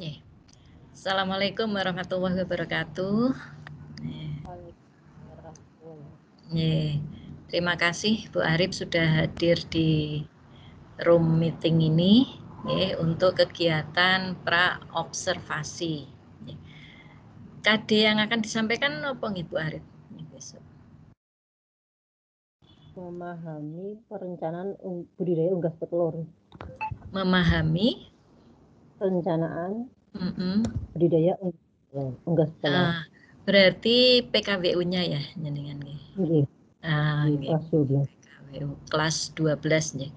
Nggih. Assalamualaikum warahmatullahi wabarakatuh. Nggih. Terima kasih Bu Arif sudah hadir di room meeting ini nggih, untuk kegiatan pra-observasi. Nggih. KD yang akan disampaikan apa nggih Bu Arif? Besok. Memahami perencanaan budidaya unggas petelur. Memahami perencanaan budidaya unggas petelur. Berarti PKWU-nya ya jenengan nggih. Nggih. Nggih. Kelas 12. PKWU kelas 12 nggih.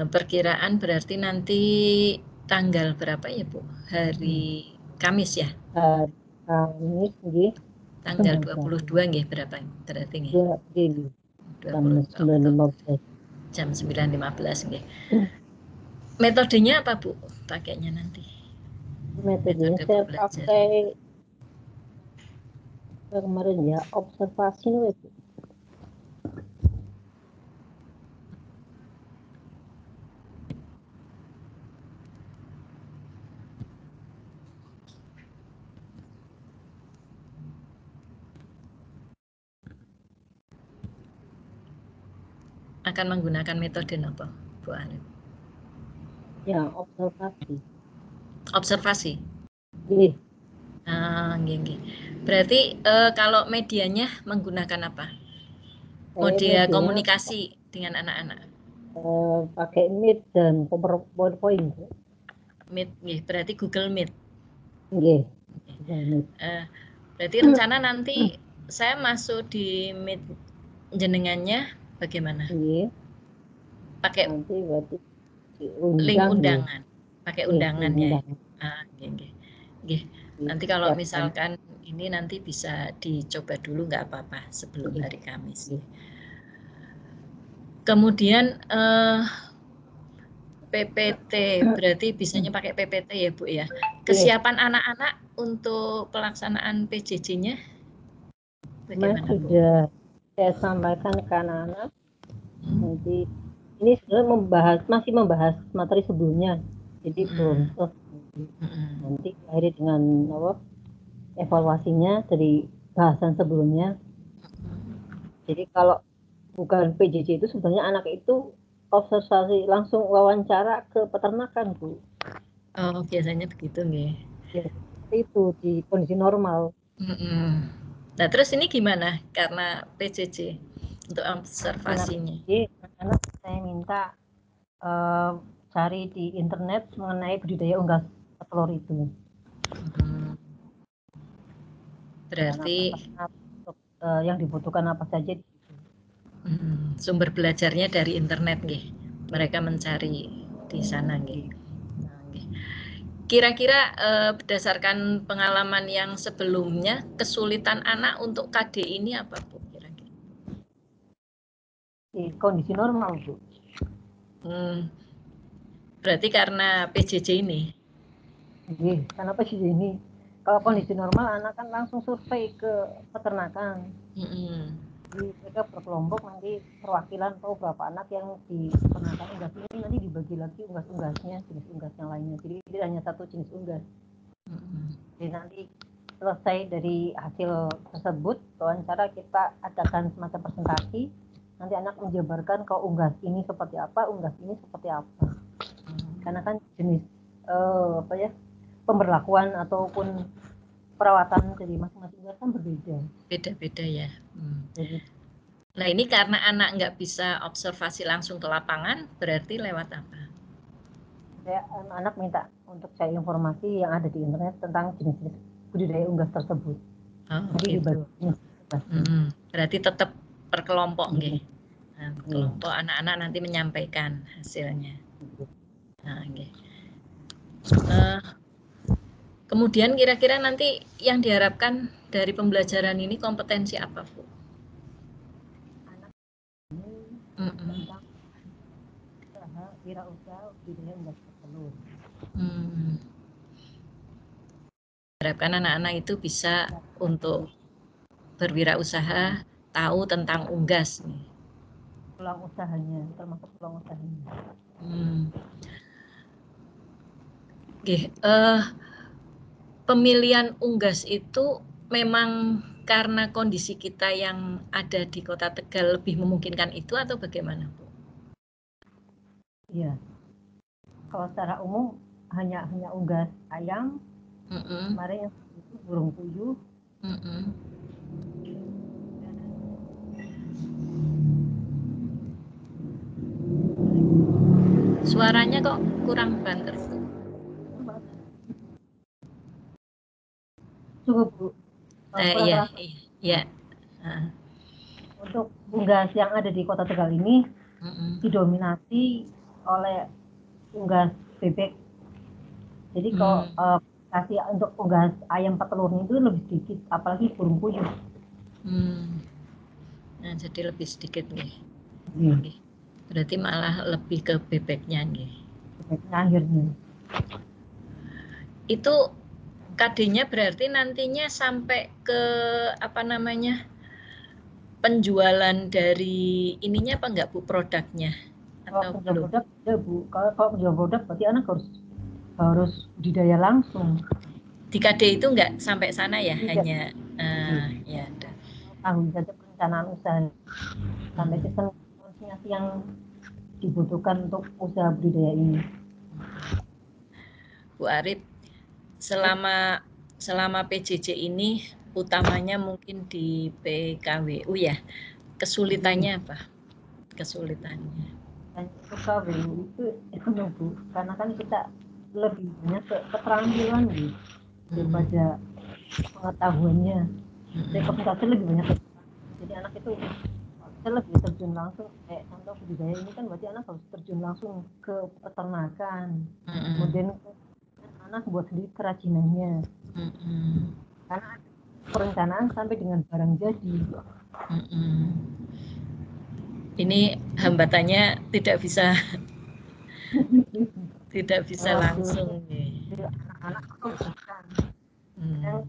Perkiraan berarti nanti tanggal berapa ya Bu? Hari Kamis ya? Kamis nggih. Tanggal 22 nggih berapa berarti nggih? Jam 9.15. Jam 9.15 nggih. Metodenya apa Bu pakainya nanti? Metodenya saya pakai kemarin ya observasi nih Bu. Akan menggunakan metode apa Bu Arif? Ya, observasi. Observasi? Nggih. Nggih. Berarti kalau medianya menggunakan apa? Media komunikasi dengan anak-anak? Pakai Meet dan PowerPoint. Meet nggih, berarti Google Meet. Nggih. Berarti rencana nanti saya masuk di Meet jenengannya bagaimana? Nggih. Pakai nanti berarti link undangan. Pakai undangannya. Nggih. Nanti kalau misalkan ini nanti bisa dicoba dulu nggak apa-apa sebelum hari Kamis. Kemudian PPT berarti bisanya pakai PPT ya Bu ya. Kesiapan anak-anak untuk pelaksanaan PJJ-nya bagaimana Bu? Sudah saya sampaikan ke anak-anak. Nanti ini sebenarnya masih membahas materi sebelumnya, jadi belum nanti akhirnya dengan evaluasinya dari bahasan sebelumnya. Jadi kalau bukan PJJ itu sebenarnya anak itu observasi langsung wawancara ke peternakan Bu. Oh biasanya begitu nih. Ya, seperti itu di kondisi normal. Nah terus ini gimana karena PJJ untuk observasinya? Anak saya minta cari di internet mengenai budidaya unggas petelur itu. Berarti yang dibutuhkan apa saja di situ. Sumber belajarnya dari internet nggih. Mereka mencari di sana nggih. Kira-kira berdasarkan pengalaman yang sebelumnya kesulitan anak untuk KD ini apa Bu kira-kira? Di kondisi normal Bu. Berarti karena PJJ ini? Karena PJJ ini. Kalau kondisi normal anak kan langsung survei ke peternakan. Jadi mereka berkelompok nanti perwakilan tahu berapa anak yang di peternakan unggas ini nanti dibagi lagi unggas-unggasnya jenis unggas yang lainnya. Jadi tidak hanya satu jenis unggas. Jadi nanti selesai dari hasil tersebut wawancara kita adakan semacam presentasi. Nanti anak menjabarkan kalau unggas ini seperti apa, unggas ini seperti apa. Karena kan jenis pemberlakuan ataupun perawatan dari masing-masing unggas kan berbeda. Beda-beda ya. Nah ini karena anak nggak bisa observasi langsung ke lapangan, berarti lewat apa? Anak minta untuk cari informasi yang ada di internet tentang jenis-jenis budidaya unggas tersebut. Jadi gitu. Berarti tetap per kelompok nggih. Kelompok anak-anak nanti menyampaikan hasilnya. Kemudian kira-kira nanti yang diharapkan dari pembelajaran ini kompetensi apa Bu? Wirausaha budidaya unggas petelur. Harapkan anak-anak itu bisa untuk berwirausaha, tahu tentang unggas. Peluang usahanya, termasuk peluang usahanya. Pemilihan unggas itu memang karena kondisi kita yang ada di Kota Tegal lebih memungkinkan itu atau bagaimana, Bu? Iya. Kalau secara umum hanya unggas ayam, kemarin yang itu burung puyuh. Suaranya kok kurang banter. Cukup, Bu. Iya. Untuk unggas yang ada di Kota Tegal ini didominasi oleh unggas bebek. Jadi kalau kasih untuk unggas ayam petelurnya itu lebih sedikit, apalagi burung puyuh. Nah, jadi lebih sedikit nih. Berarti malah lebih ke bebeknya nih. Bebeknya akhirnya. Itu KD-nya berarti nantinya sampai ke penjualan dari ininya apa enggak, Bu, produknya? Atau belum? Produk ya, Bu. Kalau menjual produk berarti anak harus budidaya langsung. Di KD itu enggak sampai sana ya? Tidak. Hanya ya udah. Tanggung saja perencanaan usaha sampai sistem koordinasi yang dibutuhkan untuk usaha budidaya ini. Bu Arif, selama PJJ ini utamanya mungkin di PKWU ya, kesulitannya apa? Kesulitannya? PKWU itu Bu, karena kan kita lebih banyak keterampilan gitu daripada pengetahuannya. Komunikasi lebih banyak, jadi anak itu lebih terjun langsung. Contoh budidaya ini kan berarti anak harus terjun langsung ke peternakan, kemudian anak buat sendiri kerajinannya, karena perencanaan sampai dengan barang jadi. Ini hambatannya tidak bisa langsung nih. Anak-anak kan yang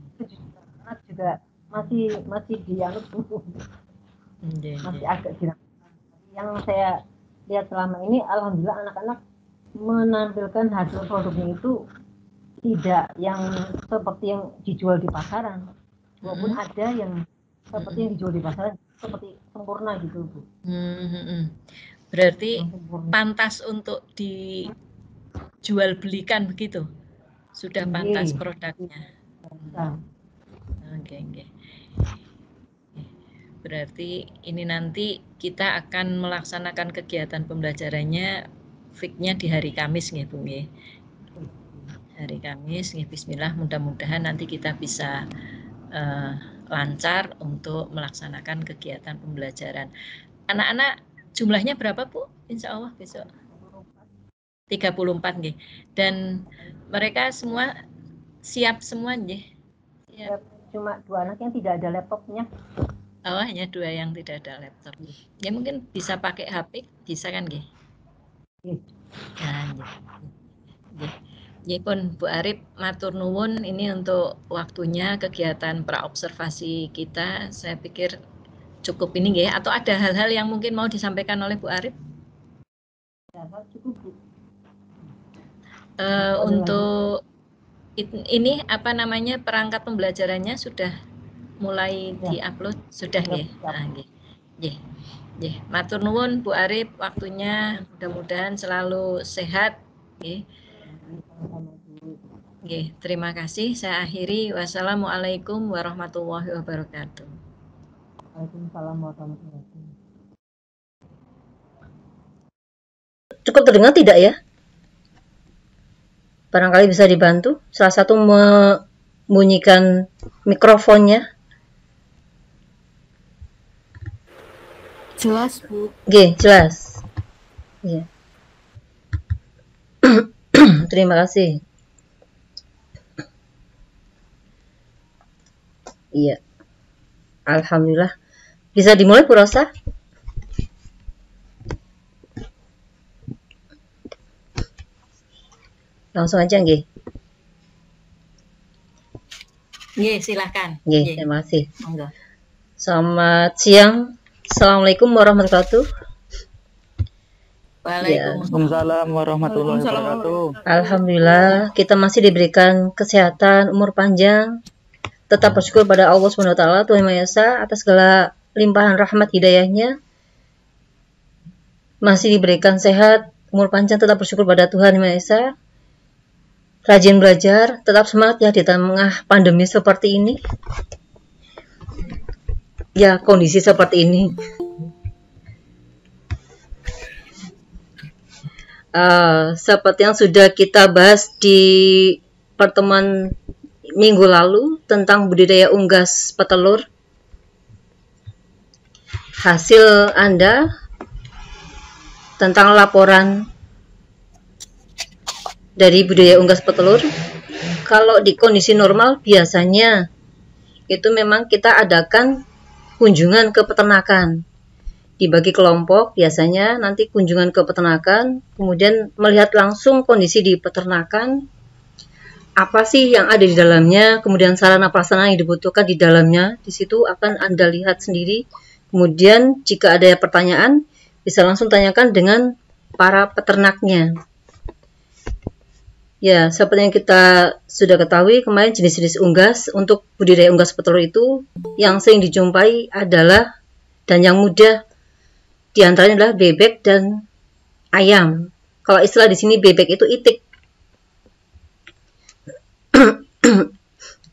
anak juga masih dianut dulu, masih agak diragukan. Yang saya lihat selama ini, alhamdulillah anak-anak menampilkan hasil produknya itu tidak yang seperti yang dijual di pasaran, walaupun ada yang seperti yang dijual di pasaran seperti sempurna gitu, Bu. Berarti pantas untuk dijual belikan begitu? Sudah pantas produknya? Oke. Berarti ini nanti kita akan melaksanakan kegiatan pembelajarannya fix-nya di hari Kamis nggih, Bu nggih. Hari Kamis nggih, bismillah, mudah-mudahan nanti kita bisa lancar untuk melaksanakan kegiatan pembelajaran. Anak-anak jumlahnya berapa, Bu? Insya Allah besok 34 nggih. Dan mereka semua siap semua nggih? Ya, cuma 2 anak yang tidak ada laptopnya. Oh, hanya 2 yang tidak ada laptop. Ya mungkin bisa pakai HP, bisa kan nggih? Nah, nggih pun Bu Arif, matur nuwun ini untuk waktunya kegiatan praobservasi kita. Saya pikir cukup ini nggih, atau ada hal-hal yang mungkin mau disampaikan oleh Bu Arif? Cukup, Bu. Untuk ini perangkat pembelajarannya sudah mulai diupload, sudah nggih? Nggih. Matur nuwun Bu Arif waktunya, mudah-mudahan selalu sehat nggih. Nggih, terima kasih. Saya akhiri. Wassalamualaikum warahmatullahi wabarakatuh. Waalaikumsalam warahmatullahi wabarakatuh. Cukup terdengar tidak ya? Barangkali bisa dibantu. Salah satu membunyikan mikrofonnya. Jelas, Bu. Oke, jelas. Ya. Terima kasih. Iya. Alhamdulillah. Bisa dimulai, Bu Rosa? Langsung aja nggih. Nggih, silakan. Nggih, terima kasih. Selamat siang. Assalamualaikum warahmatullahi wabarakatuh. Waalaikumsalam warahmatullahi wabarakatuh. Alhamdulillah, kita masih diberikan kesehatan, umur panjang. Tetap bersyukur pada Allah SWT, Tuhan Maha Esa, atas segala limpahan rahmat hidayahnya. Masih diberikan sehat, umur panjang, tetap bersyukur pada Tuhan Maha Esa. Rajin belajar, tetap semangat ya di tengah pandemi seperti ini. Ya, kondisi seperti ini. Seperti yang sudah kita bahas di pertemuan minggu lalu tentang budidaya unggas petelur, hasil Anda tentang laporan dari budidaya unggas petelur, kalau di kondisi normal biasanya itu memang kita adakan kunjungan ke peternakan. Dibagi kelompok, biasanya nanti kunjungan ke peternakan, kemudian melihat langsung kondisi di peternakan, apa sih yang ada di dalamnya, kemudian sarana prasarana yang dibutuhkan di dalamnya, di situ akan Anda lihat sendiri. Kemudian jika ada pertanyaan, bisa langsung tanyakan dengan para peternaknya. Ya, seperti yang kita sudah ketahui kemarin, jenis-jenis unggas untuk budidaya unggas petelur itu yang sering dijumpai adalah dan yang mudah di antaranya adalah bebek dan ayam. Kalau istilah di sini bebek itu itik.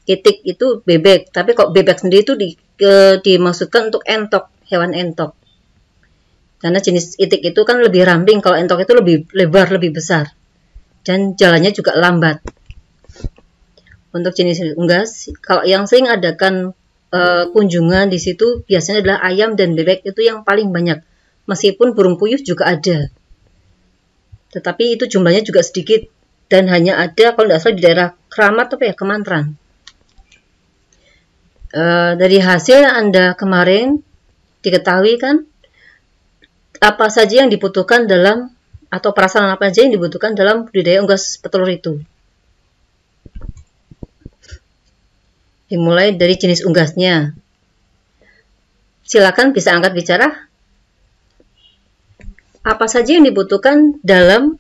Itik itu bebek, tapi kok bebek sendiri itu dimaksudkan untuk entok, hewan entok. Karena jenis itik itu kan lebih ramping, kalau entok itu lebih lebar, lebih besar. Dan jalannya juga lambat. Untuk jenis unggas, kalau yang sering adakan kunjungan di situ biasanya adalah ayam dan bebek, itu yang paling banyak. Meskipun burung puyuh juga ada, tetapi itu jumlahnya juga sedikit dan hanya ada kalau tidak salah di daerah Keramat atau ya Kemantran. Dari hasil Anda kemarin diketahui kan apa saja yang dibutuhkan dalam atau prasarana apa saja yang dibutuhkan dalam budidaya unggas petelur itu. Dimulai dari jenis unggasnya. Silakan bisa angkat bicara. Apa saja yang dibutuhkan dalam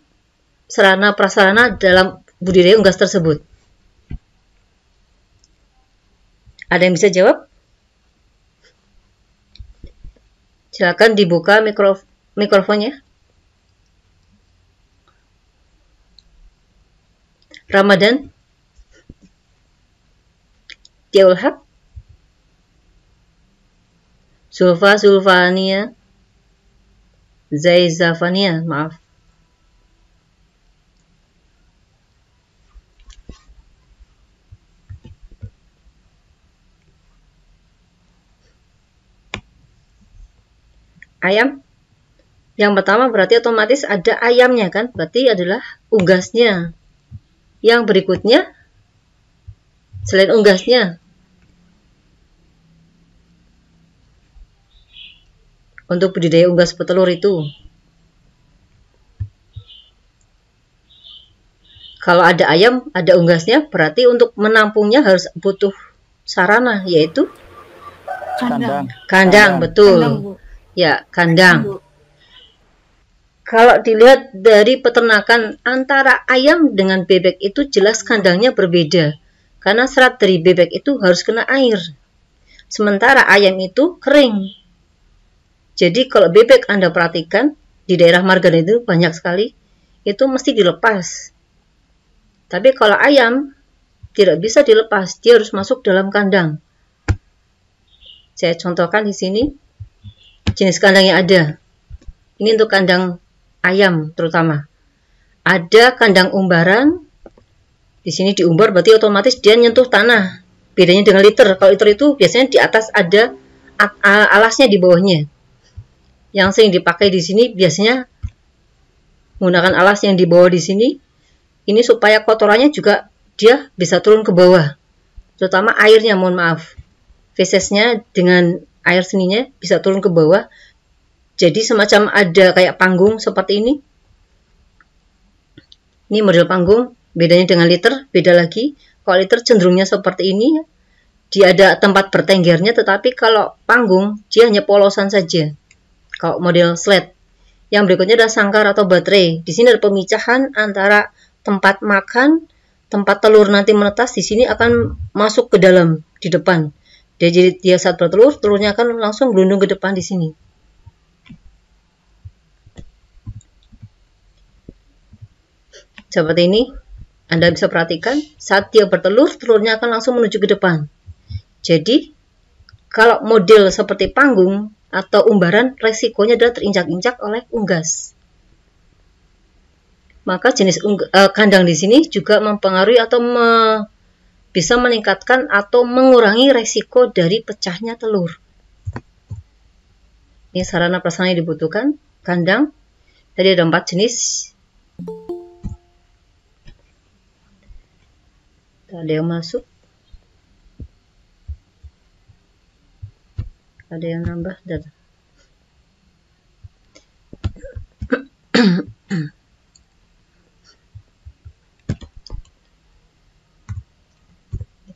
sarana prasarana dalam budidaya unggas tersebut? Ada yang bisa jawab? Silakan dibuka mikrofonnya. Ramadan, Diaul Haq, Zulfania, Zaizafania, maaf. Ayam. Yang pertama berarti otomatis ada ayamnya kan? Berarti adalah unggasnya. Yang berikutnya selain unggasnya, untuk budidaya unggas petelur itu, kalau ada ayam, ada unggasnya, berarti untuk menampungnya harus butuh sarana, yaitu kandang, betul. Kandang, ya, kandang. Kalau dilihat dari peternakan antara ayam dengan bebek itu jelas kandangnya berbeda, karena serat dari bebek itu harus kena air, sementara ayam itu kering. Jadi kalau bebek Anda perhatikan, di daerah Margana itu banyak sekali, itu mesti dilepas. Tapi kalau ayam, tidak bisa dilepas, dia harus masuk dalam kandang. Saya contohkan di sini, jenis kandang yang ada. Ini untuk kandang ayam terutama. Ada kandang umbaran, di sini diumbar berarti otomatis dia nyentuh tanah. Bedanya dengan liter, kalau liter itu biasanya di atas ada alasnya di bawahnya. Yang sering dipakai di sini biasanya menggunakan alas yang di bawah di sini. Ini supaya kotorannya juga dia bisa turun ke bawah. Terutama airnya, mohon maaf. Fesesnya dengan air seninya bisa turun ke bawah. Jadi semacam ada kayak panggung seperti ini. Ini model panggung, bedanya dengan liter, beda lagi. Kalau liter cenderungnya seperti ini, dia ada tempat bertenggernya, tetapi kalau panggung dia hanya polosan saja. Kalau model sled, Yang berikutnya adalah sangkar atau baterai. Di sini ada pemicahan antara tempat makan, tempat telur nanti menetas. Di sini akan masuk ke dalam di depan. Jadi dia saat bertelur, telurnya akan langsung gelundung ke depan di sini. Seperti ini, Anda bisa perhatikan saat dia bertelur, telurnya akan langsung menuju ke depan. Jadi, kalau model seperti panggung atau umbaran, resikonya adalah terinjak-injak oleh unggas. Maka jenis kandang di sini juga mempengaruhi atau bisa meningkatkan atau mengurangi resiko dari pecahnya telur. Ini sarana prasarana yang dibutuhkan. Kandang, tadi ada 4 jenis. Ada yang masuk, ada yang nambah, dan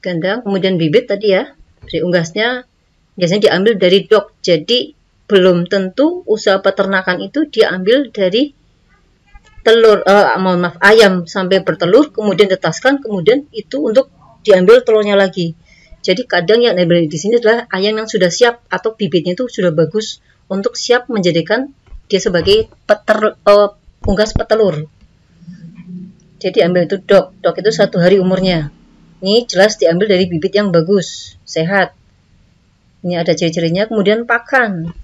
kandang, kemudian bibit tadi ya, dari unggasnya biasanya diambil dari dok. Jadi belum tentu usaha peternakan itu diambil dari telur, ayam sampai bertelur, kemudian ditetaskan, kemudian itu untuk diambil telurnya lagi. Jadi kadang yang di sini adalah ayam yang sudah siap atau bibitnya itu sudah bagus untuk siap menjadikan dia sebagai unggas petelur. Jadi ambil itu dok itu 1 hari umurnya. Ini jelas diambil dari bibit yang bagus, sehat. Ini ada ciri-cirinya. Kemudian pakan.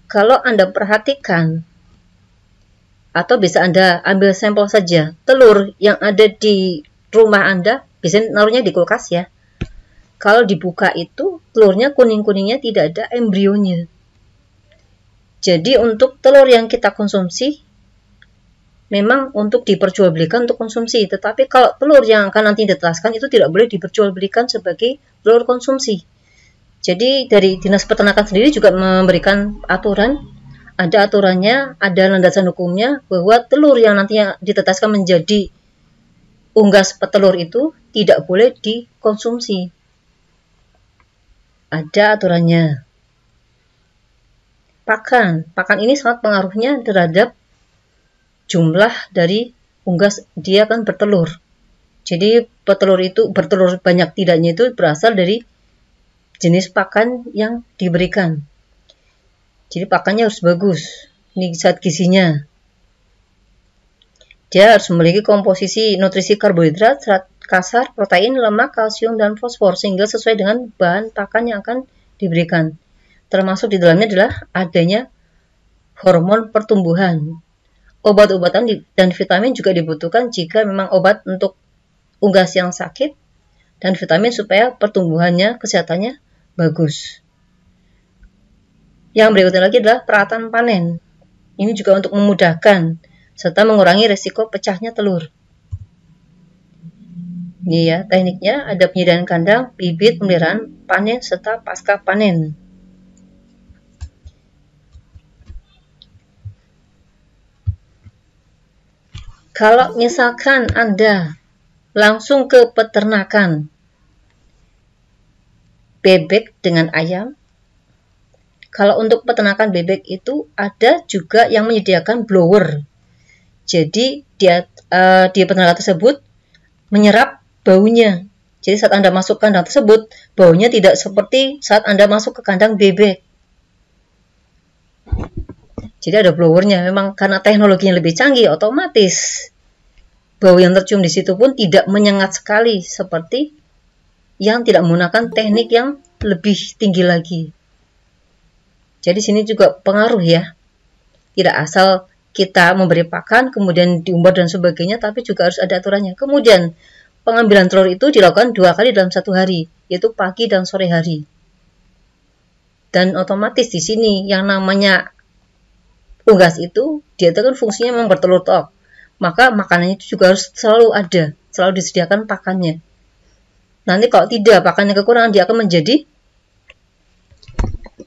Kalau Anda perhatikan, atau bisa Anda ambil sampel saja, telur yang ada di rumah Anda, biasanya naruhnya di kulkas ya. Kalau dibuka itu, telurnya kuning-kuningnya tidak ada embrionya. Jadi untuk telur yang kita konsumsi, memang untuk diperjualbelikan untuk konsumsi. Tetapi kalau telur yang akan nanti ditetaskan itu tidak boleh diperjualbelikan sebagai telur konsumsi. Jadi dari Dinas Peternakan sendiri juga memberikan aturan, ada aturannya, ada landasan hukumnya bahwa telur yang nantinya ditetaskan menjadi unggas petelur itu tidak boleh dikonsumsi. Ada aturannya. Pakan ini sangat pengaruhnya terhadap jumlah dari unggas dia akan bertelur. Jadi petelur itu bertelur banyak tidaknya itu berasal dari jenis pakan yang diberikan. Jadi pakannya harus bagus. Ini zat gizinya. Dia harus memiliki komposisi nutrisi karbohidrat, serat kasar, protein, lemak, kalsium, dan fosfor sehingga sesuai dengan bahan pakan yang akan diberikan. Termasuk di dalamnya adalah adanya hormon pertumbuhan. Obat-obatan dan vitamin juga dibutuhkan jika memang obat untuk unggas yang sakit dan vitamin supaya pertumbuhannya, kesehatannya bagus. Yang berikutnya lagi adalah peralatan panen. Ini juga untuk memudahkan serta mengurangi risiko pecahnya telur. Ini ya tekniknya, ada penyediaan kandang, bibit, pemeliharaan, panen, serta pasca panen. Kalau misalkan Anda langsung ke peternakan bebek dengan ayam, kalau untuk peternakan bebek itu ada juga yang menyediakan blower. Jadi di peternakan tersebut menyerap baunya. Jadi saat Anda masuk kandang tersebut, baunya tidak seperti saat Anda masuk ke kandang bebek. Jadi ada blowernya. Memang karena teknologinya lebih canggih, otomatis bau yang tercium di situ pun tidak menyengat sekali seperti yang tidak menggunakan teknik yang lebih tinggi lagi. Jadi sini juga pengaruh ya. Tidak asal kita memberi pakan, kemudian diumbar dan sebagainya, tapi juga harus ada aturannya. Kemudian pengambilan telur itu dilakukan 2 kali dalam 1 hari, yaitu pagi dan sore hari. Dan otomatis di sini yang namanya unggas itu, dia itu kan fungsinya memang bertelur tok. Maka makanannya itu juga harus selalu ada, selalu disediakan pakannya. Nanti kalau tidak, pakannya kekurangan, dia akan menjadi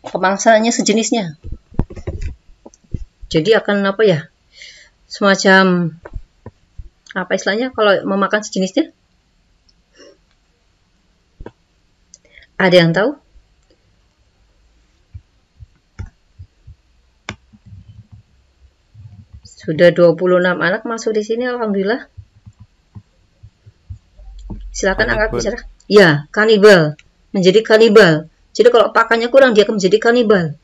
pemangsaannya sejenisnya. Jadi akan apa ya? Semacam apa istilahnya kalau memakan sejenisnya? Ada yang tahu? Sudah 26 anak masuk di sini, alhamdulillah. Silakan angkat bicara. Ya, kanibal. Menjadi kanibal. Jadi kalau pakannya kurang, dia akan menjadi kanibal.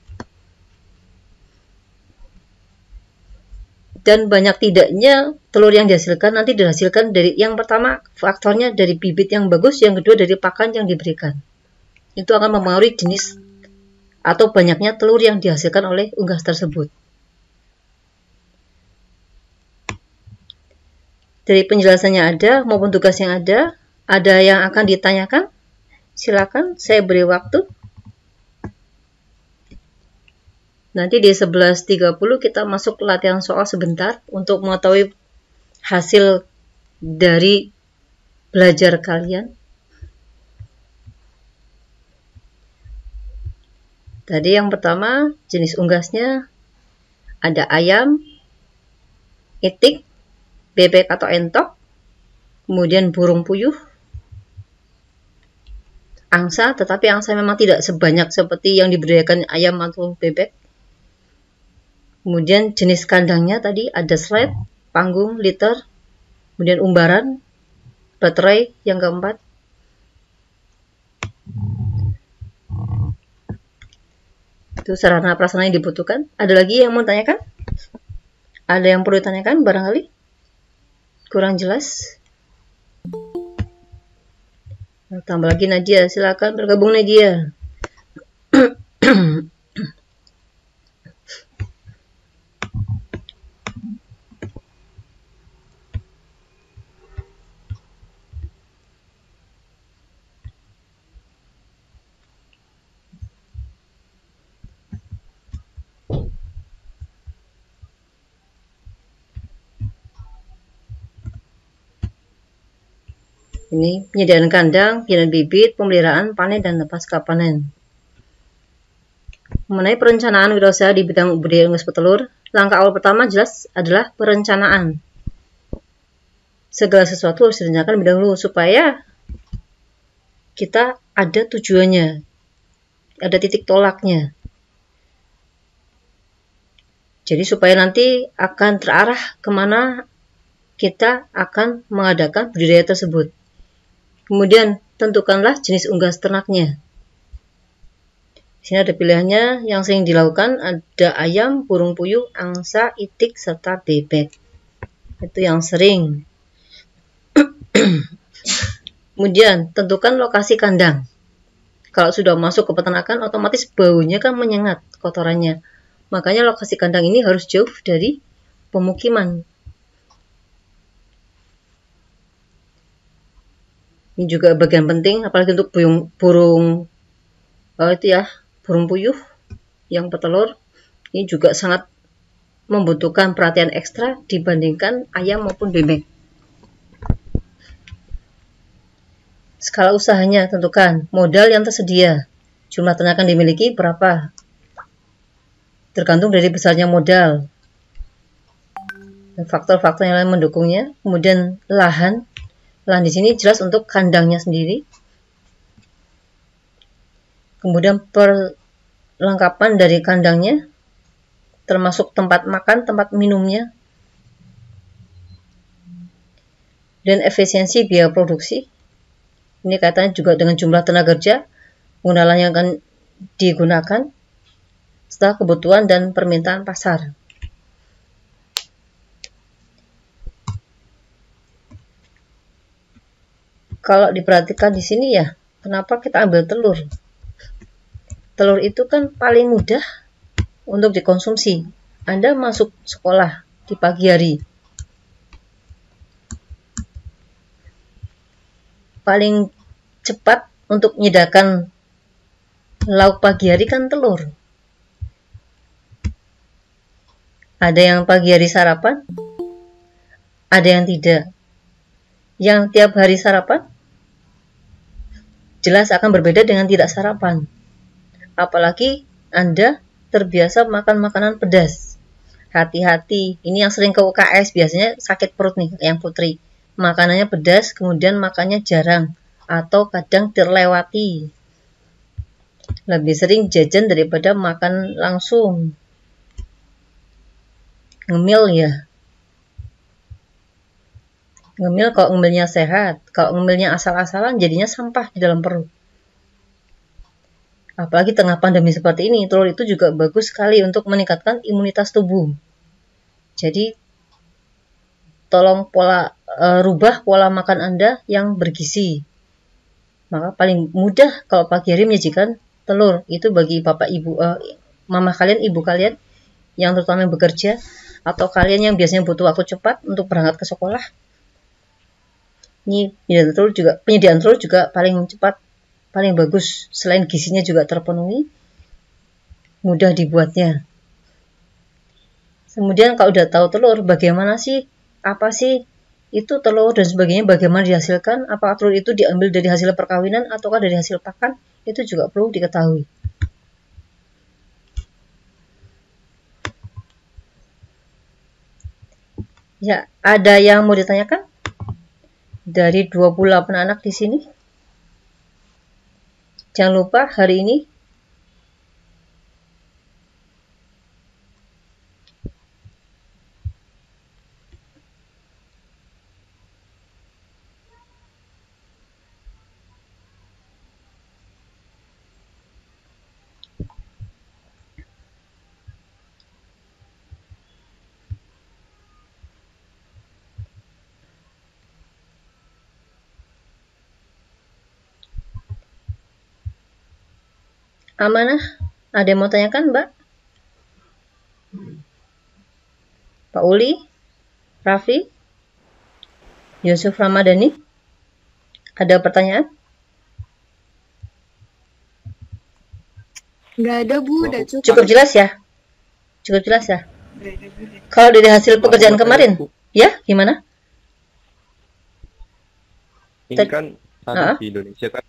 Dan banyak tidaknya telur yang dihasilkan nanti dihasilkan dari, yang pertama faktornya dari bibit yang bagus, yang kedua dari pakan yang diberikan. Itu akan mempengaruhi jenis atau banyaknya telur yang dihasilkan oleh unggas tersebut. Dari penjelasannya ada maupun tugas yang ada yang akan ditanyakan? Silakan, saya beri waktu. Nanti di 11.30 kita masuk latihan soal sebentar untuk mengetahui hasil dari belajar kalian. Tadi yang pertama, jenis unggasnya ada ayam, itik, bebek atau entok, kemudian burung puyuh, angsa, tetapi angsa memang tidak sebanyak seperti yang dibudidayakan ayam atau bebek. Kemudian jenis kandangnya tadi ada slide, panggung, liter, kemudian umbaran, baterai yang keempat. Itu sarana prasarana yang dibutuhkan. Ada lagi yang mau tanyakan? Ada yang perlu ditanyakan barangkali? Kurang jelas? Nah, tambah lagi Nadia, silakan bergabung Nadia. Ini penyediaan kandang, penyediaan bibit, pemeliharaan, panen, dan pasca panen. Mengenai perencanaan wirausaha di bidang budidaya unggas petelur, langkah awal pertama jelas adalah perencanaan. Segala sesuatu harus direncanakan lebih dahulu supaya kita ada tujuannya, ada titik tolaknya. Jadi supaya nanti akan terarah kemana kita akan mengadakan budidaya tersebut. Kemudian tentukanlah jenis unggas ternaknya. Di sini ada pilihannya, yang sering dilakukan ada ayam, burung puyuh, angsa, itik, serta bebek. Itu yang sering. Kemudian tentukan lokasi kandang. Kalau sudah masuk ke peternakan, otomatis baunya kan menyengat kotorannya. Makanya lokasi kandang ini harus jauh dari pemukiman. Ini juga bagian penting, apalagi untuk burung puyuh yang petelur. Ini juga sangat membutuhkan perhatian ekstra dibandingkan ayam maupun bebek. Skala usahanya tentukan, modal yang tersedia, jumlah ternakan dimiliki berapa, tergantung dari besarnya modal dan faktor-faktor yang lain mendukungnya. Kemudian lahan di sini jelas untuk kandangnya sendiri. Kemudian perlengkapan dari kandangnya, termasuk tempat makan, tempat minumnya, dan efisiensi biaya produksi. Ini kaitannya juga dengan jumlah tenaga kerja, penggunaan yang akan digunakan, serta kebutuhan dan permintaan pasar. Kalau diperhatikan di sini ya, kenapa kita ambil telur? Telur itu kan paling mudah untuk dikonsumsi. Anda masuk sekolah di pagi hari, paling cepat untuk menyediakan lauk pagi hari kan telur. Ada yang pagi hari sarapan, ada yang tidak. Yang tiap hari sarapan jelas akan berbeda dengan tidak sarapan. Apalagi Anda terbiasa makan makanan pedas. Hati-hati, ini yang sering ke UKS biasanya sakit perut nih, yang putri. Makanannya pedas, kemudian makannya jarang atau kadang terlewati. Lebih sering jajan daripada makan langsung. Ngemil ya, Ngemil kalau ngemilnya sehat, kalau ngemilnya asal-asalan jadinya sampah di dalam perut. Apalagi tengah pandemi seperti ini, telur itu juga bagus sekali untuk meningkatkan imunitas tubuh. Jadi tolong rubah pola makan Anda yang bergizi. Maka paling mudah kalau pagi hari menyajikan telur itu bagi bapak ibu, mama kalian, ibu kalian yang terutama yang bekerja, atau kalian yang biasanya butuh waktu cepat untuk berangkat ke sekolah. Ini penyediaan telur juga paling cepat, paling bagus. Selain gizinya juga terpenuhi, mudah dibuatnya. Kemudian kalau udah tahu telur, bagaimana sih, apa sih itu telur dan sebagainya, bagaimana dihasilkan, apakah telur itu diambil dari hasil perkawinan ataukah dari hasil pakan, itu juga perlu diketahui. Ya, ada yang mau ditanyakan? Dari 28 anak di sini. Jangan lupa hari ini amanah. Ada yang mau tanyakan, Mbak? Pak Uli, Raffi, Yusuf Ramadhani, ada pertanyaan? Nggak ada, Bu, udah cukup. Cukup jelas ya? Cukup jelas ya? Kalau dari hasil pekerjaan kemarin, ya gimana? Ini kan tanah di Indonesia kan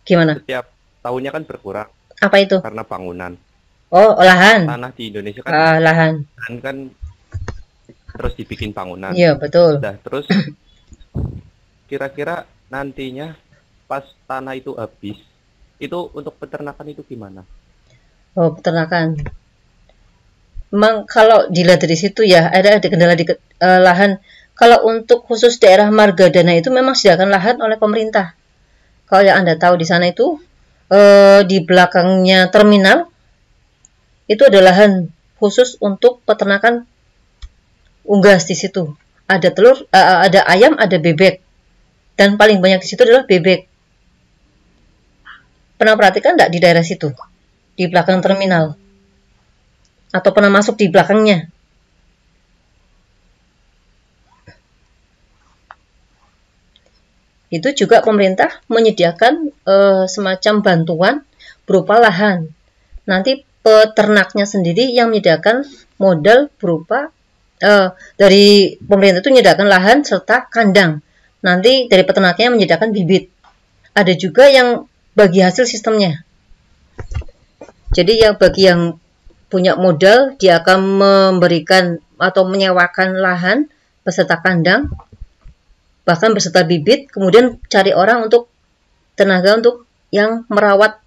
gimana? Setiap tahunnya kan berkurang. Apa itu? Karena bangunan. Oh, lahan. Tanah di Indonesia kan lahan. Kan terus dibikin bangunan. Iya, betul. Nah, terus kira-kira nantinya pas tanah itu habis, itu untuk peternakan itu gimana? Oh, peternakan. Memang kalau dilihat dari situ ya, ada kendala di lahan. Kalau untuk khusus daerah Margadana itu memang disediakan lahan oleh pemerintah. Kalau yang Anda tahu di sana itu, di belakangnya terminal, itu ada lahan khusus untuk peternakan unggas di situ. Ada telur, ada ayam, ada bebek. Dan paling banyak di situ adalah bebek. Pernah perhatikan nggak di daerah situ? Di belakang terminal? Atau pernah masuk di belakangnya? Itu juga pemerintah menyediakan semacam bantuan berupa lahan. Nanti peternaknya sendiri yang menyediakan modal berupa dari pemerintah itu menyediakan lahan serta kandang. Nanti dari peternaknya menyediakan bibit. Ada juga yang bagi hasil sistemnya. Jadi yang bagi yang punya modal, dia akan memberikan atau menyewakan lahan beserta kandang, bahkan beserta bibit, kemudian cari orang untuk tenaga untuk yang merawat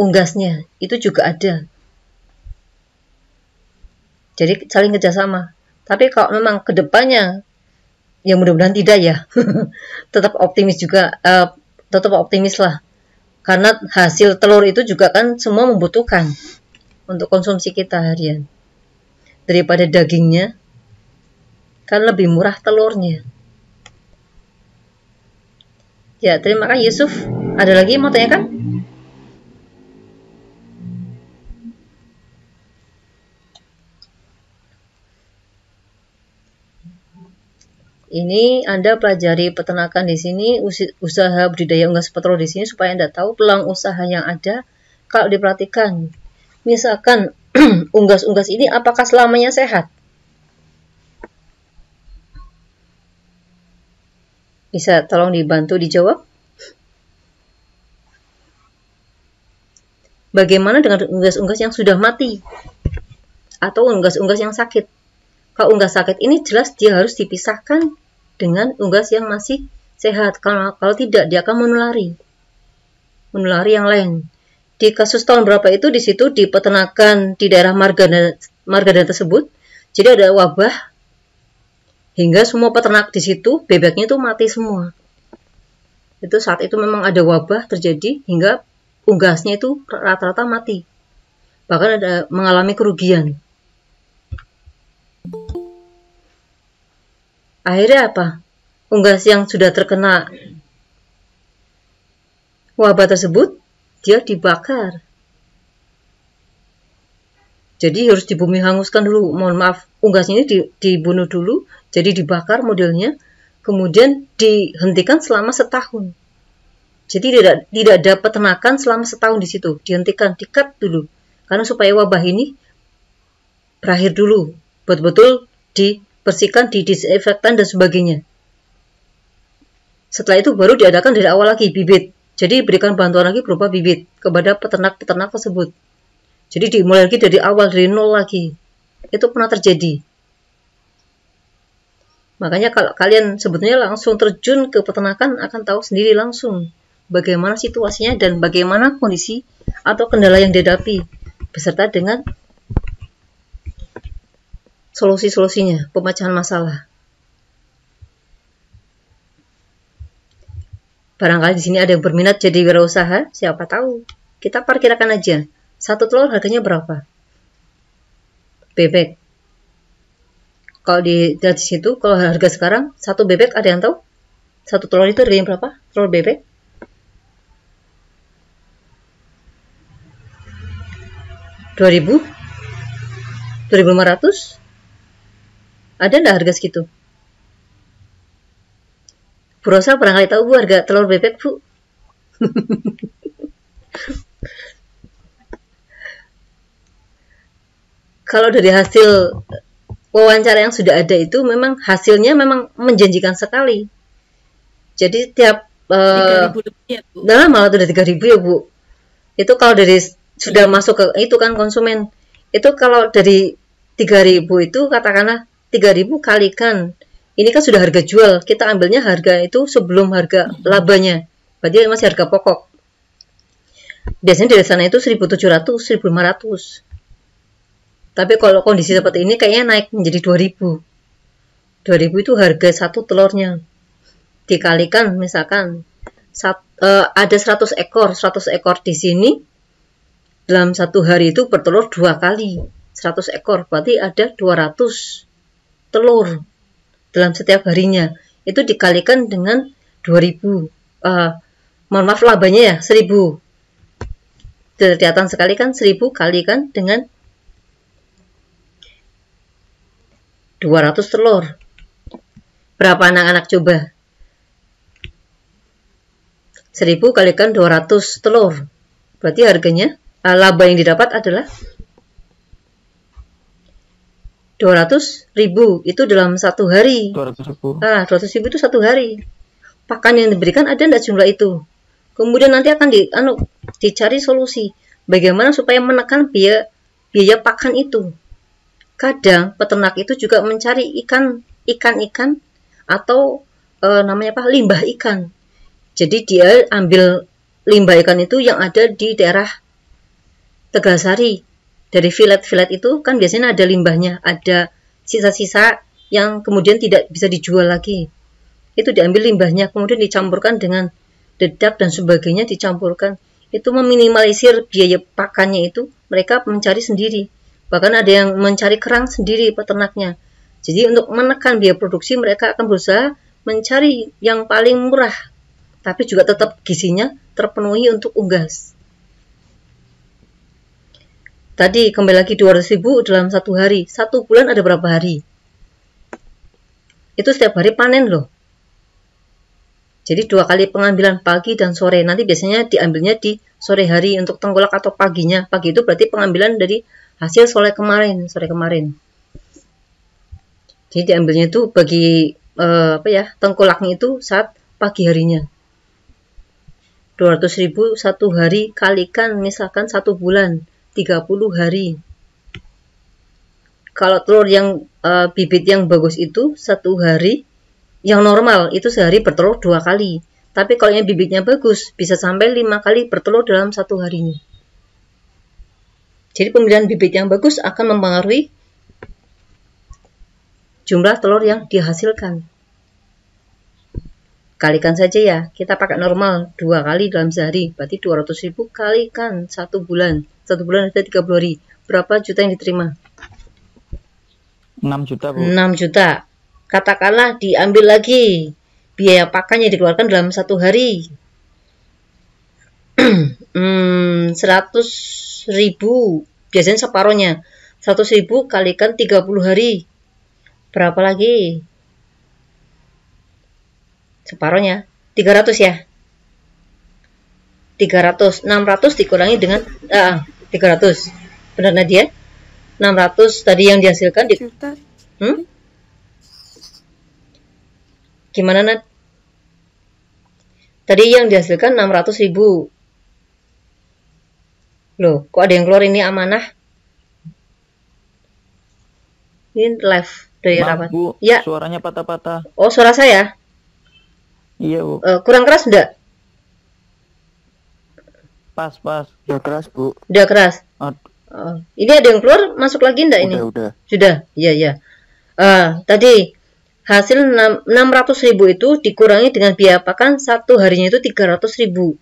unggasnya. Itu juga ada. Jadi saling kerjasama. Tapi kalau memang kedepannya, ya mudah-mudahan tidak ya, tetap optimis juga, tetap optimis lah. Karena hasil telur itu juga kan semua membutuhkan untuk konsumsi kita harian. Daripada dagingnya, kan lebih murah telurnya. Ya, terima kasih Yusuf. Ada lagi yang mau tanyakan? Ini Anda pelajari peternakan di sini, usaha budidaya unggas petelur di sini supaya Anda tahu peluang usaha yang ada kalau diperhatikan. Misalkan unggas-unggas ini apakah selamanya sehat? Bisa tolong dibantu dijawab? Bagaimana dengan unggas-unggas yang sudah mati? Atau unggas-unggas yang sakit? Kalau unggas sakit ini jelas dia harus dipisahkan dengan unggas yang masih sehat. Kalau tidak dia akan menulari yang lain. Di kasus tahun berapa itu di situ di peternakan di daerah Margadana tersebut, jadi ada wabah hingga semua peternak di situ bebeknya itu mati semua. Itu saat itu memang ada wabah terjadi hingga unggasnya itu rata-rata mati, bahkan ada mengalami kerugian. Akhirnya apa? Unggas yang sudah terkena wabah tersebut, dia dibakar. Jadi harus di bumi hanguskan dulu. Mohon maaf, unggasnya ini dibunuh dulu, jadi dibakar modelnya, kemudian dihentikan selama setahun. Jadi tidak ada peternakan selama setahun di situ, dihentikan, di-cut dulu. Karena supaya wabah ini berakhir dulu, betul-betul dibersihkan, didisinfektan dan sebagainya. Setelah itu baru diadakan dari awal lagi bibit. Jadi berikan bantuan lagi berupa bibit kepada peternak-peternak tersebut. Jadi dimulai lagi dari awal, dari nol lagi. Itu pernah terjadi. Makanya kalau kalian sebetulnya langsung terjun ke peternakan akan tahu sendiri langsung bagaimana situasinya dan bagaimana kondisi atau kendala yang dihadapi beserta dengan solusi-solusinya, pemecahan masalah. Barangkali di sini ada yang berminat jadi wirausaha, siapa tahu. Kita parkirkan aja. Satu telur harganya berapa? Bebek. Kalau di situ, kalau harga sekarang, satu bebek ada yang tahu? Satu telur itu harganya berapa? Telur bebek? $2.000? $2.500? Ada nggak harga segitu? Bu Rosa barangkali tahu Bu harga telur bebek Bu? Kalau dari hasil wawancara yang sudah ada itu memang hasilnya memang menjanjikan sekali. Jadi tiap 3.000 lebih ya Bu? Nah malah udah 3.000 ya Bu. Itu kalau dari sudah masuk ke itu kan konsumen. Itu kalau dari 3.000 itu katakanlah 3.000 kalikan. Ini kan sudah harga jual, kita ambilnya harga itu sebelum harga labanya. Berarti masih harga pokok. Biasanya dari sana itu 1.700, 1.500. Tapi kalau kondisi seperti ini kayaknya naik menjadi 2.000. 2.000 itu harga satu telurnya. Dikalikan misalkan ada 100 ekor di sini. Dalam satu hari itu bertelur 2 kali. 100 ekor, berarti ada 200 telur. Dalam setiap harinya itu dikalikan dengan 2.000 mohon maaf labanya ya 1.000 kelihatan sekali kan 1.000 kalikan dengan 200 telur berapa anak-anak coba 1.000 kalikan 200 telur berarti harganya laba yang didapat adalah 200.000 itu dalam satu hari. 200.000. 200.000 itu satu hari. Pakan yang diberikan ada enggak jumlah itu? Kemudian nanti akan dicari solusi bagaimana supaya menekan biaya pakan itu. Kadang peternak itu juga mencari ikan atau namanya apa? Limbah ikan. Jadi dia ambil limbah ikan itu yang ada di daerah Tegalsari. Dari filet-filet itu kan biasanya ada limbahnya, ada sisa-sisa yang kemudian tidak bisa dijual lagi. Itu diambil limbahnya, kemudian dicampurkan dengan dedak dan sebagainya dicampurkan. Itu meminimalisir biaya pakannya itu, mereka mencari sendiri. Bahkan ada yang mencari kerang sendiri peternaknya. Jadi untuk menekan biaya produksi mereka akan berusaha mencari yang paling murah, tapi juga tetap gizinya terpenuhi untuk unggas. Tadi kembali lagi 200.000 dalam satu hari. Satu bulan ada berapa hari? Itu setiap hari panen loh. Jadi 2 kali pengambilan pagi dan sore. Nanti biasanya diambilnya di sore hari untuk tengkolak atau paginya. Pagi itu berarti pengambilan dari hasil sore kemarin. Jadi diambilnya itu bagi tengkolaknya itu saat pagi harinya. 200.000 satu hari kalikan misalkan 1 bulan. 30 hari. Kalau telur yang bibit yang bagus itu satu hari, yang normal itu sehari bertelur 2 kali. Tapi kalau yang bibitnya bagus bisa sampai 5 kali bertelur dalam satu harinya. Jadi pemilihan bibit yang bagus akan mempengaruhi jumlah telur yang dihasilkan. Kalikan saja ya, kita pakai normal 2 kali dalam sehari, berarti 200.000 kalikan 1 bulan. 1 bulan ada 30 hari. Berapa juta yang diterima? 6 juta, Bu. 6 juta. Katakanlah diambil lagi biaya pakan yang dikeluarkan dalam 1 hari. 100.000, biasanya separohnya. 100.000 kalikan 30 hari. Berapa lagi? Separohnya 300 ya. 300, 600 dikurangi dengan 300. Benar Nadia? 600 tadi yang dihasilkan di Juta. Gimana Nat? Tadi yang dihasilkan 600.000. Loh, kok ada yang keluar ini amanah? Ini live dari Maaf, rapat. Bu, Ya. suaranya patah-patah. Oh, suara saya? Iya, Bu. Kurang keras enggak? Pas. Udah keras, Bu. Udah keras. Ini ada yang keluar, masuk lagi enggak ini? Udah. Sudah, iya. Tadi hasil 600.000 itu dikurangi dengan biaya pakan 1 harinya itu 300.000.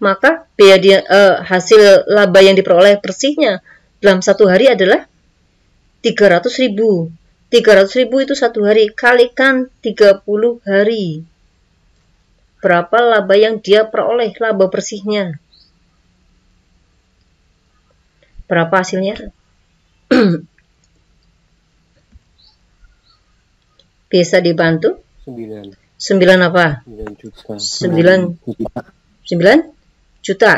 Maka biaya hasil laba yang diperoleh bersihnya dalam 1 hari adalah 300.000. 300.000 itu 1 hari, kalikan 30 hari. Berapa laba yang dia peroleh, laba bersihnya? Berapa hasilnya? Bisa dibantu? 9 apa? 9 juta. 9 juta.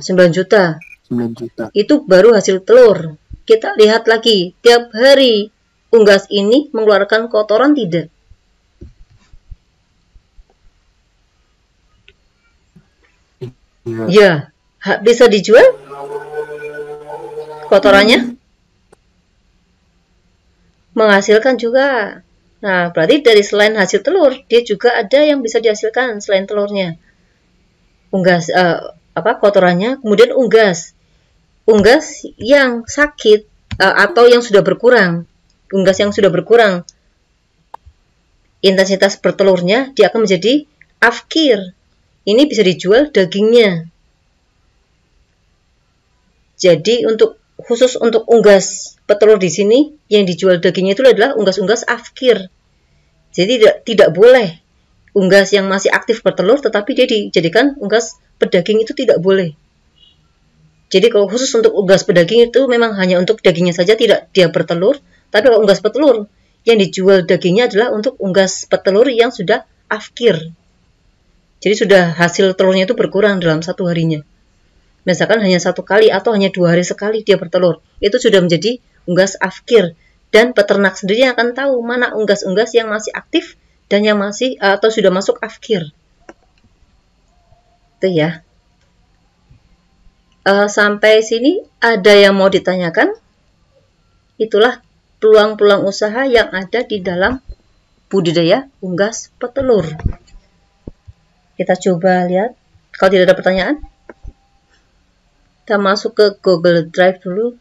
9 juta. 9 juta. Itu baru hasil telur. Kita lihat lagi, tiap hari unggas ini mengeluarkan kotoran tidak? Ya, bisa dijual kotorannya? Menghasilkan juga. Nah, berarti dari selain hasil telur, dia juga ada yang bisa dihasilkan selain telurnya. Unggas kotorannya, kemudian unggas yang sakit atau yang sudah berkurang. Unggas yang sudah berkurang intensitas bertelurnya, dia akan menjadi afkir. Ini bisa dijual dagingnya. Jadi khusus untuk unggas petelur di sini yang dijual dagingnya itu adalah unggas-unggas afkir. Jadi tidak boleh unggas yang masih aktif bertelur tetapi dia dijadikan unggas pedaging, itu tidak boleh. Jadi kalau khusus untuk unggas pedaging itu memang hanya untuk dagingnya saja, tidak dia bertelur. Tapi kalau unggas petelur yang dijual dagingnya adalah untuk unggas petelur yang sudah afkir. Jadi sudah hasil telurnya itu berkurang dalam 1 harinya. Misalkan hanya 1 kali atau hanya 2 hari sekali dia bertelur, itu sudah menjadi unggas afkir. Dan peternak sendiri yang akan tahu mana unggas-unggas yang masih aktif dan yang masih atau sudah masuk afkir. Itu ya. Sampai sini ada yang mau ditanyakan? Itulah peluang-peluang usaha yang ada di dalam budidaya unggas petelur. Kita coba lihat. Kalau tidak ada pertanyaan, kita masuk ke Google Drive dulu.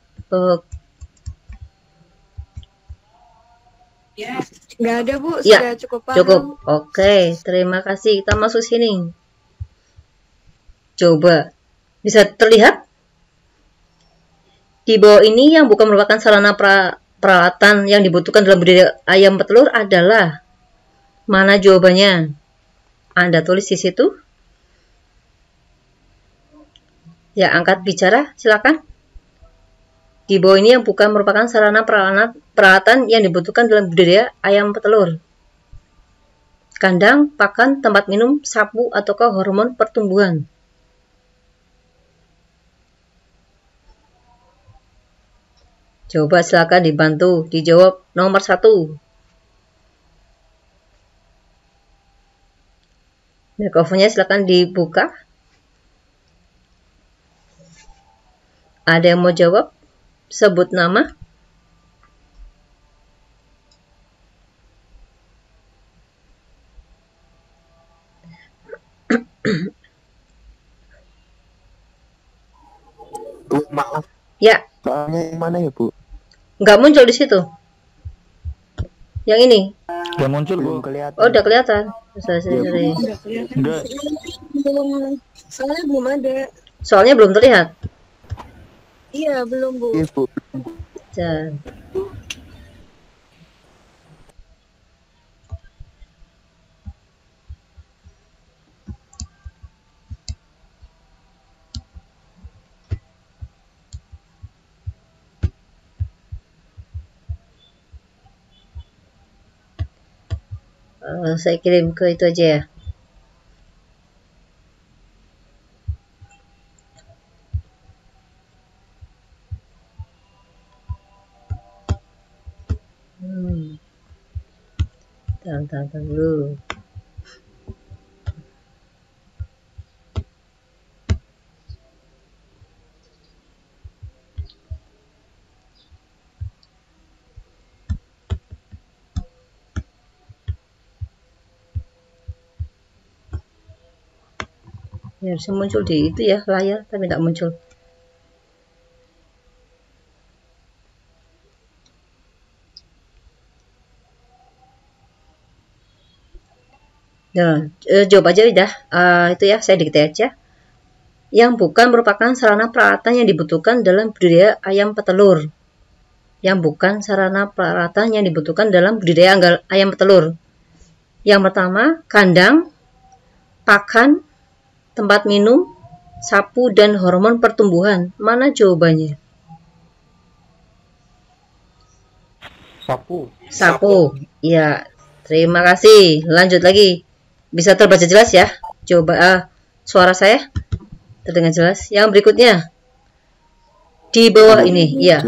Nggak ada, Bu. Ya, Sudah cukup paham. Cukup. Oke, terima kasih. Kita masuk sini. Coba. Bisa terlihat? Di bawah ini yang bukan merupakan sarana peralatan yang dibutuhkan dalam budidaya ayam petelur adalah mana jawabannya? Anda tulis di situ. Ya, angkat bicara, silakan. Di bawah ini yang bukan merupakan sarana peralatan yang dibutuhkan dalam budidaya ayam petelur. Kandang, pakan, tempat minum, sapu, ataukah hormon pertumbuhan? Coba silakan dibantu, dijawab nomor 1. Mikrofonnya silakan dibuka. Ada yang mau jawab? Sebut nama. Bu, maaf. Ya. Soalnya yang mana ya, Bu? Nggak muncul di situ. Yang ini? Udah muncul, Bu. Kelihatan. Oh, udah kelihatan. Sorry. Enggak. Soalnya belum ada. Soalnya belum terlihat. Iya, belum, Bu. Iya, Bu. Dan saya kirim ke itu aja ya. Tahan dulu. Ya, harusnya muncul di itu ya layar, tapi tidak muncul. Nah, jawab aja udah. Itu ya, saya dikte aja. Yang bukan merupakan sarana peralatan yang dibutuhkan dalam budidaya ayam petelur. Yang bukan sarana peralatan yang dibutuhkan dalam budidaya ayam petelur. Yang pertama, kandang, pakan, tempat minum, sapu, dan hormon pertumbuhan. Mana jawabannya? Sapu. Ya, terima kasih. Lanjut lagi. Bisa terbaca jelas ya? Coba suara saya terdengar jelas. Yang berikutnya di bawah ini, ya.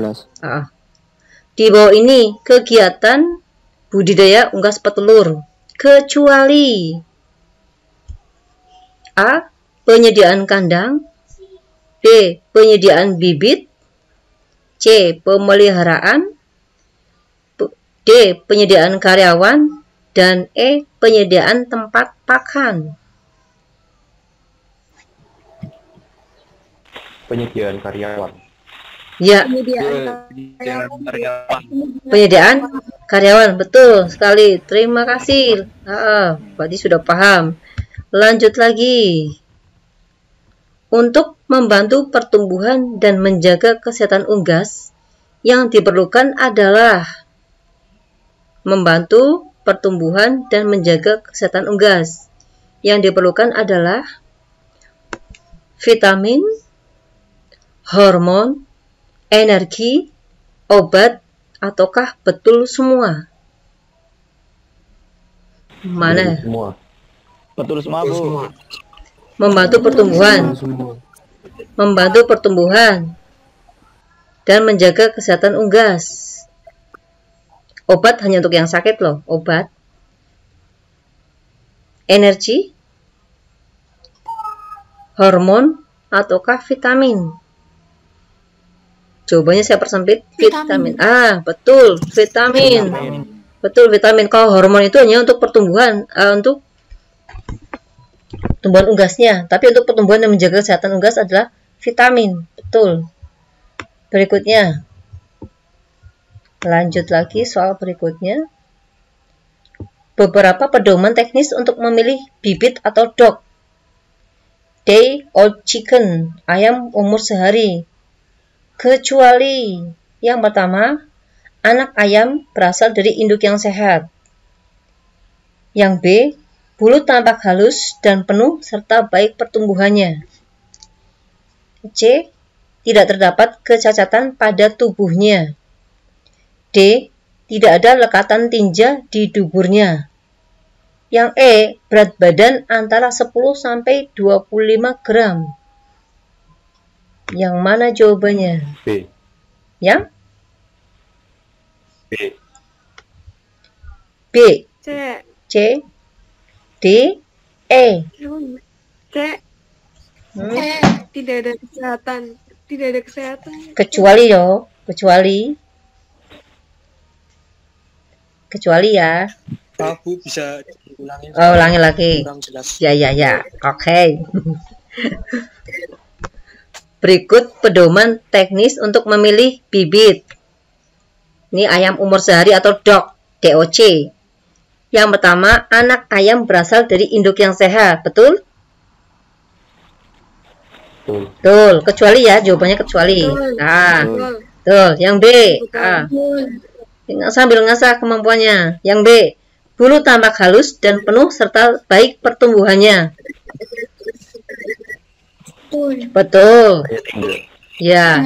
Di bawah ini kegiatan budidaya unggas petelur kecuali A. Penyediaan kandang, B. Penyediaan bibit, C. Pemeliharaan, D. Penyediaan karyawan, dan E. Penyediaan tempat pakan. Penyediaan karyawan. Ya. Penyediaan karyawan, betul sekali. Terima kasih. Berarti sudah paham. Lanjut lagi. Untuk membantu pertumbuhan dan menjaga kesehatan unggas, yang diperlukan adalah membantu pertumbuhan dan menjaga kesehatan unggas. Yang diperlukan adalah vitamin, hormon, energi, obat, ataukah betul semua? Mana? Betul semua, Bu. Membantu pertumbuhan dan menjaga kesehatan unggas. Obat hanya untuk yang sakit loh, obat. Energi, hormon, ataukah vitamin? Jawabannya saya persempit, vitamin. Betul, vitamin. Betul, vitamin. Kalau hormon itu hanya untuk pertumbuhan, untuk pertumbuhan unggasnya, tapi untuk pertumbuhan dan menjaga kesehatan unggas adalah vitamin. Betul. Berikutnya, lanjut lagi soal berikutnya. Beberapa pedoman teknis untuk memilih bibit atau dog. Day old chicken, ayam umur sehari. Kecuali yang pertama, anak ayam berasal dari induk yang sehat. Yang B, bulu tampak halus dan penuh serta baik pertumbuhannya. C. Tidak terdapat kecacatan pada tubuhnya. D. Tidak ada lekatan tinja di duburnya. Yang E. Berat badan antara 10 sampai 25 gram. Yang mana jawabannya? B. Yang? B. C. C. D, E. C. Tidak ada kesehatan. Kecuali ya. Bu, bisa diulangi. Ulangi lagi. Ya. Oke. Berikut pedoman teknis untuk memilih bibit. Ini ayam umur sehari atau dog. DOC. Yang pertama, anak ayam berasal dari induk yang sehat, betul? Betul, kecuali ya, jawabannya kecuali. Nah, betul. Yang B, sambil ngasah kemampuannya. Yang B, bulu tampak halus dan penuh serta baik pertumbuhannya. Betul. Ya.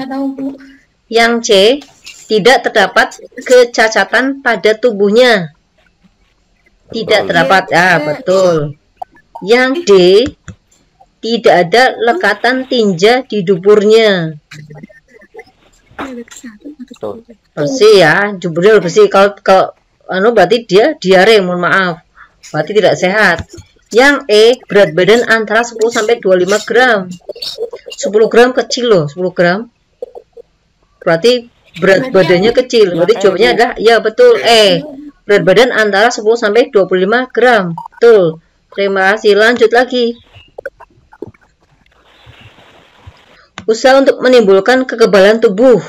Yang C, tidak terdapat kecacatan pada tubuhnya. Tidak terdapat. Betul. Yang D, tidak ada lekatan tinja di duburnya. Bersih ya, duburnya bersih. Kalau berarti dia diare, mohon maaf. Berarti tidak sehat. Yang E, berat badan antara 10 sampai 25 gram. 10 gram kecil loh, 10 gram. Berarti berat badannya kecil. Berarti jawabannya adalah ya betul E. Berat badan antara 10 sampai 25 gram. Betul. Terima kasih. Lanjut lagi. Usaha untuk menimbulkan kekebalan tubuh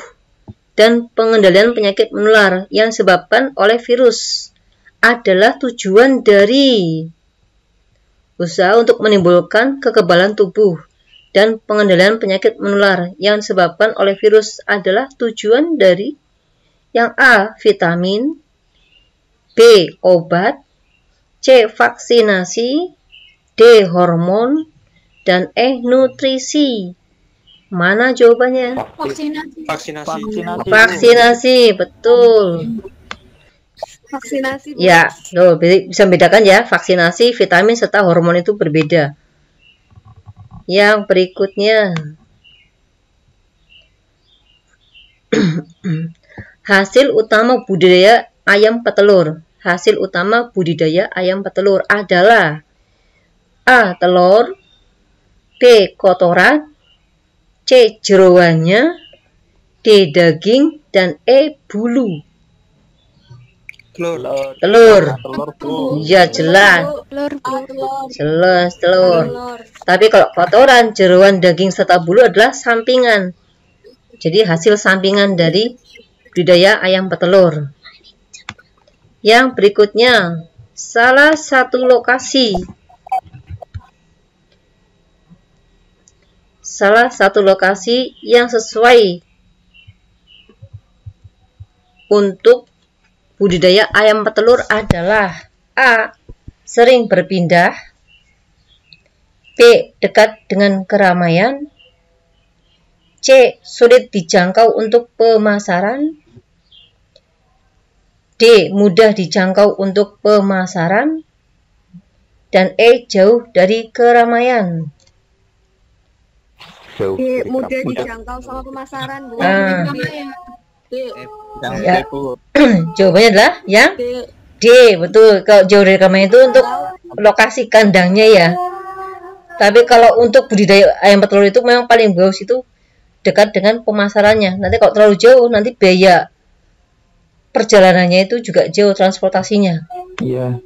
dan pengendalian penyakit menular yang disebabkan oleh virus adalah tujuan dari usaha untuk menimbulkan kekebalan tubuh dan pengendalian penyakit menular yang disebabkan oleh virus adalah tujuan dari yang A, vitamin, B, obat, C, vaksinasi, D, hormon, dan E, nutrisi. Mana jawabannya? Vaksinasi, betul. Vaksinasi. Ya, loh, bisa membedakan ya, vaksinasi, vitamin, serta hormon itu berbeda. Yang berikutnya. Hasil utama budidaya ayam petelur. Hasil utama budidaya ayam petelur adalah A, telur, B, kotoran, C, jeroannya, D, daging, dan E, bulu. Telur. Ya, jelas. Jelas telur. Tapi kalau kotoran, jeroan, daging, serta bulu adalah sampingan. Jadi hasil sampingan dari budidaya ayam petelur. Yang berikutnya, salah satu lokasi yang sesuai untuk budidaya ayam petelur adalah A, sering berpindah, B, dekat dengan keramaian, C, sulit dijangkau untuk pemasaran, D, mudah dijangkau untuk pemasaran, dan E, jauh dari keramaian. Mudah dijangkau sama pemasaran, Bu. Ya. Jawabannya adalah yang D, betul. Kalau jauh dari keramaian itu untuk lokasi kandangnya ya. Tapi kalau untuk budidaya ayam petelur itu memang paling bagus itu dekat dengan pemasarannya. Nanti kalau terlalu jauh, nanti biaya perjalanannya itu juga jauh, transportasinya. Iya.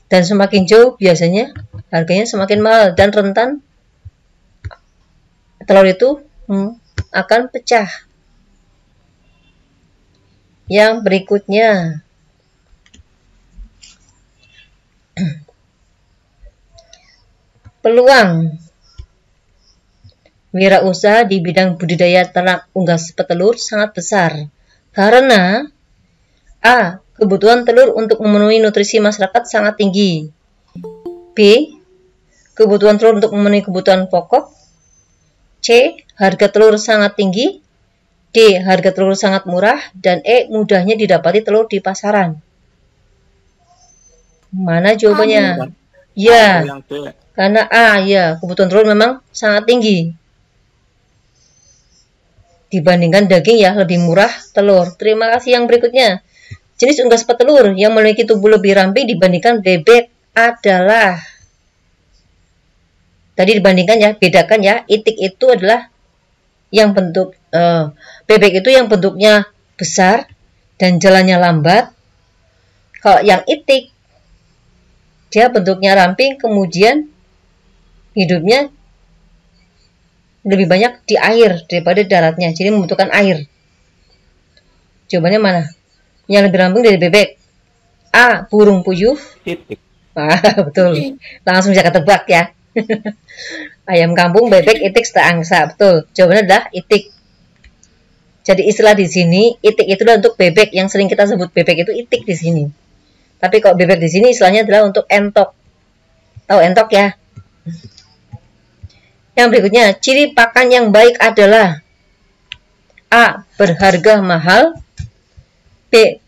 Dan semakin jauh biasanya harganya semakin mahal dan rentan telur itu akan pecah. Yang berikutnya, peluang wirausaha di bidang budidaya ternak unggas petelur sangat besar karena A, kebutuhan telur untuk memenuhi nutrisi masyarakat sangat tinggi, B, kebutuhan telur untuk memenuhi kebutuhan pokok, C, harga telur sangat tinggi, D, harga telur sangat murah, dan E, mudahnya didapati telur di pasaran. Mana jawabannya? Ya, karena A, ya, kebutuhan telur memang sangat tinggi. Dibandingkan daging ya, lebih murah telur. Terima kasih. Yang berikutnya. Jenis unggas petelur yang memiliki tubuh lebih ramping dibandingkan bebek adalah, tadi dibandingkan ya, bedakan ya, itik itu adalah yang bentuk bebek itu yang bentuknya besar dan jalannya lambat. Kalau yang itik dia bentuknya ramping, kemudian hidupnya lebih banyak di air daripada daratnya, jadi membutuhkan air. Jawabannya mana? Yang lebih ramping dari bebek. A. Burung puyuh. Itik. Betul. Langsung bisa ketebak ya. Ayam kampung, bebek, itik, serta angsa. Betul. Jawabannya adalah itik. Jadi istilah di sini itik itu adalah untuk bebek, yang sering kita sebut bebek itu itik di sini. Tapi kalau bebek di sini istilahnya adalah untuk entok. Tahu entok ya? Yang berikutnya, ciri pakan yang baik adalah A. Berharga mahal. B.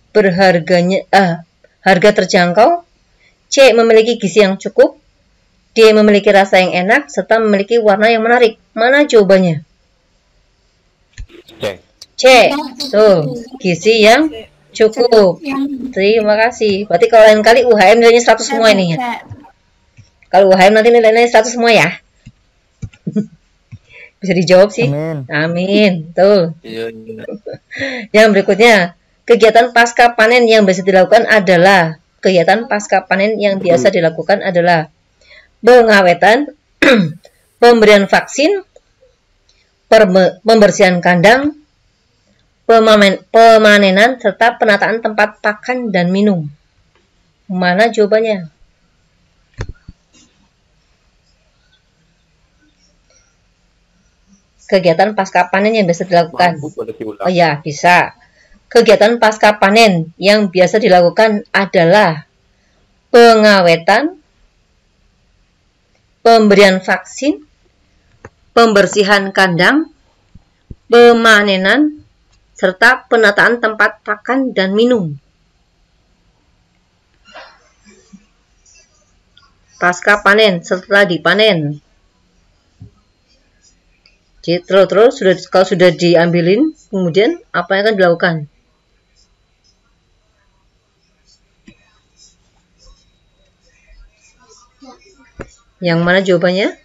Harga terjangkau. C. Memiliki gizi yang cukup. D. Memiliki rasa yang enak serta memiliki warna yang menarik. Mana jawabannya? C. Tuh, gizi yang cukup. Terima kasih. Berarti kalau lain kali UHM nilainya 100 semua ini ya. Kalau UHM nanti nilainya 100 semua ya. Bisa dijawab sih. Amin. Tuh. Yang berikutnya, kegiatan pasca panen yang biasa dilakukan adalah pengawetan, pemberian vaksin, pembersihan kandang, pemanenan, serta penataan tempat pakan dan minum. Mana jawabannya? Kegiatan pasca panen yang biasa dilakukan. Oh ya, bisa. Kegiatan pasca panen yang biasa dilakukan adalah pengawetan, pemberian vaksin, pembersihan kandang, pemanenan, serta penataan tempat pakan dan minum. Pasca panen, setelah dipanen. Jadi terus kalau sudah diambilin, kemudian apa yang akan dilakukan? Yang mana jawabannya?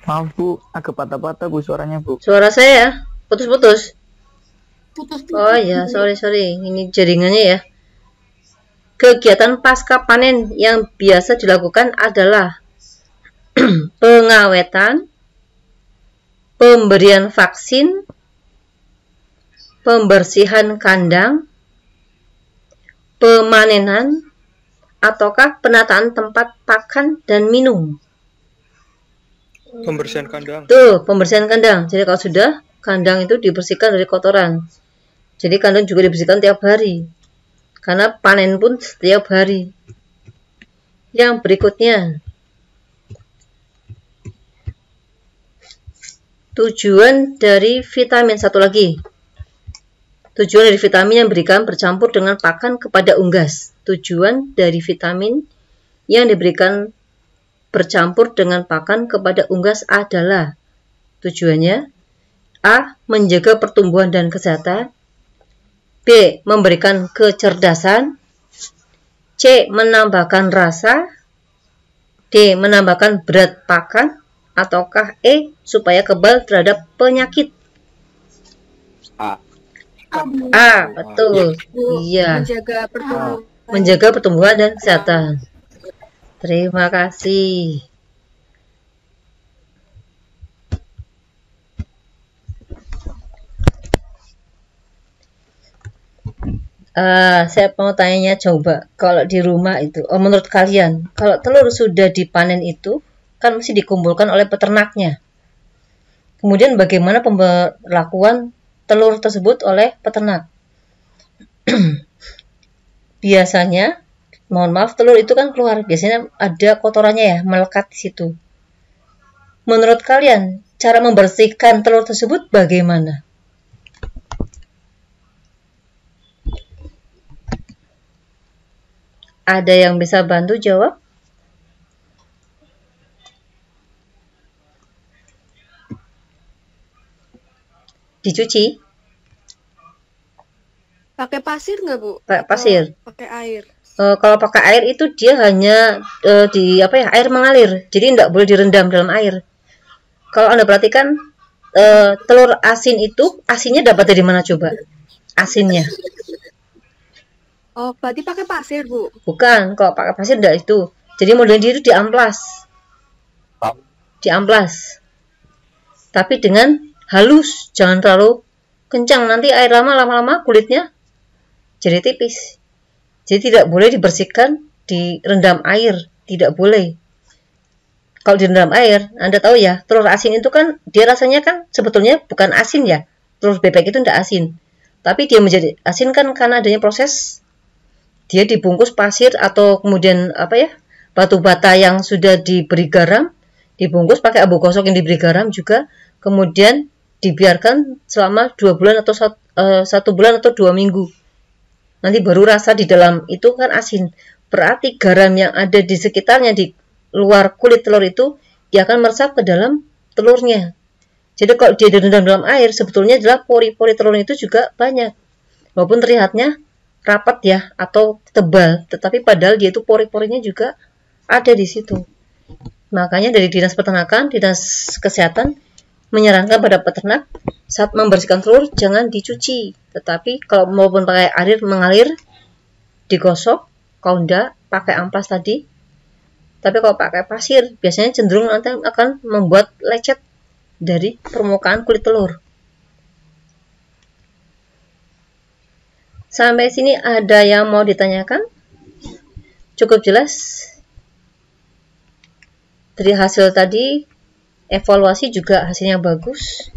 Maaf Bu, agak patah-patah Bu suaranya Bu. Suara saya putus-putus. Oh ya, sorry. Ini jaringannya ya. Kegiatan pasca panen yang biasa dilakukan adalah pengawetan, pemberian vaksin, pembersihan kandang, pemanenan, ataukah penataan tempat pakan dan minum. Pembersihan kandang. Tuh, pembersihan kandang. Jadi kalau sudah, kandang itu dibersihkan dari kotoran. Jadi kandang juga dibersihkan tiap hari. Karena panen pun setiap hari. Yang berikutnya, tujuan dari vitamin. Satu lagi, tujuan dari vitamin yang diberikan bercampur dengan pakan kepada unggas. Tujuan dari vitamin yang diberikan bercampur dengan pakan kepada unggas adalah tujuannya A. Menjaga pertumbuhan dan kesehatan. B. Memberikan kecerdasan. C. Menambahkan rasa. D. Menambahkan berat pakan. Ataukah E. Supaya kebal terhadap penyakit. A. Betul. Iya. Menjaga pertumbuhan dan kesehatan. Terima kasih. Saya mau tanya coba, kalau di rumah itu, menurut kalian, kalau telur sudah dipanen itu, kan mesti dikumpulkan oleh peternaknya. Kemudian bagaimana pemberlakuan telur tersebut oleh peternak? Biasanya, mohon maaf, telur itu kan keluar, biasanya ada kotorannya ya, melekat di situ. Menurut kalian, cara membersihkan telur tersebut bagaimana? Ada yang bisa bantu jawab? Dicuci? Pakai pasir nggak Bu? Pakai pasir. Pakai air. Kalau pakai air itu dia hanya air mengalir, jadi tidak boleh direndam dalam air. Kalau Anda perhatikan telur asin itu, asinnya dapat dari mana coba? Asinnya. Oh, berarti pakai pasir Bu? Bukan, kalau pakai pasir tidak itu. Jadi modelnya dia itu diamplas. Tapi dengan halus, jangan terlalu kencang, nanti air lama-lama kulitnya jadi tipis. Jadi tidak boleh dibersihkan, direndam air, tidak boleh. Kalau direndam air, Anda tahu ya, telur asin itu kan dia rasanya kan sebetulnya bukan asin ya. Telur bebek itu tidak asin, tapi dia menjadi asin kan karena adanya proses dia dibungkus pasir atau kemudian batu bata yang sudah diberi garam, dibungkus pakai abu gosok yang diberi garam juga, kemudian dibiarkan selama 2 bulan atau 1 bulan atau 2 minggu. Nanti baru rasa di dalam itu kan asin. Berarti garam yang ada di sekitarnya di luar kulit telur itu dia akan meresap ke dalam telurnya. Jadi kalau dia direndam dalam air, sebetulnya adalah pori-pori telur itu juga banyak. Walaupun terlihatnya rapat ya atau tebal, tetapi padahal dia itu pori-porinya juga ada di situ. Makanya dari Dinas Peternakan, Dinas Kesehatan menyarankan pada peternak saat membersihkan telur jangan dicuci, tetapi kalau maupun pakai air mengalir digosok, kalau enggak pakai amplas tadi. Tapi kalau pakai pasir biasanya cenderung nanti akan membuat lecet dari permukaan kulit telur. Sampai sini ada yang mau ditanyakan? Cukup jelas? Dari hasil tadi, evaluasi juga hasilnya bagus.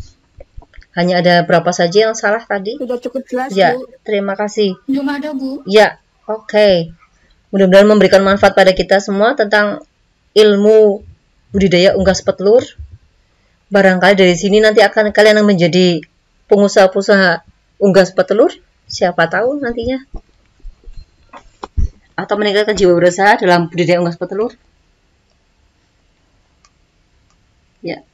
Hanya ada berapa saja yang salah tadi? Sudah cukup jelas, ya, Bu. Terima kasih. Belum ada, Bu. Ya, oke. Mudah-mudahan memberikan manfaat pada kita semua tentang ilmu budidaya unggas petelur. Barangkali dari sini nanti akan kalian yang menjadi pengusaha-pengusaha unggas petelur. Siapa tahu nantinya. Atau meningkatkan jiwa berusaha dalam budidaya unggas petelur. Ya.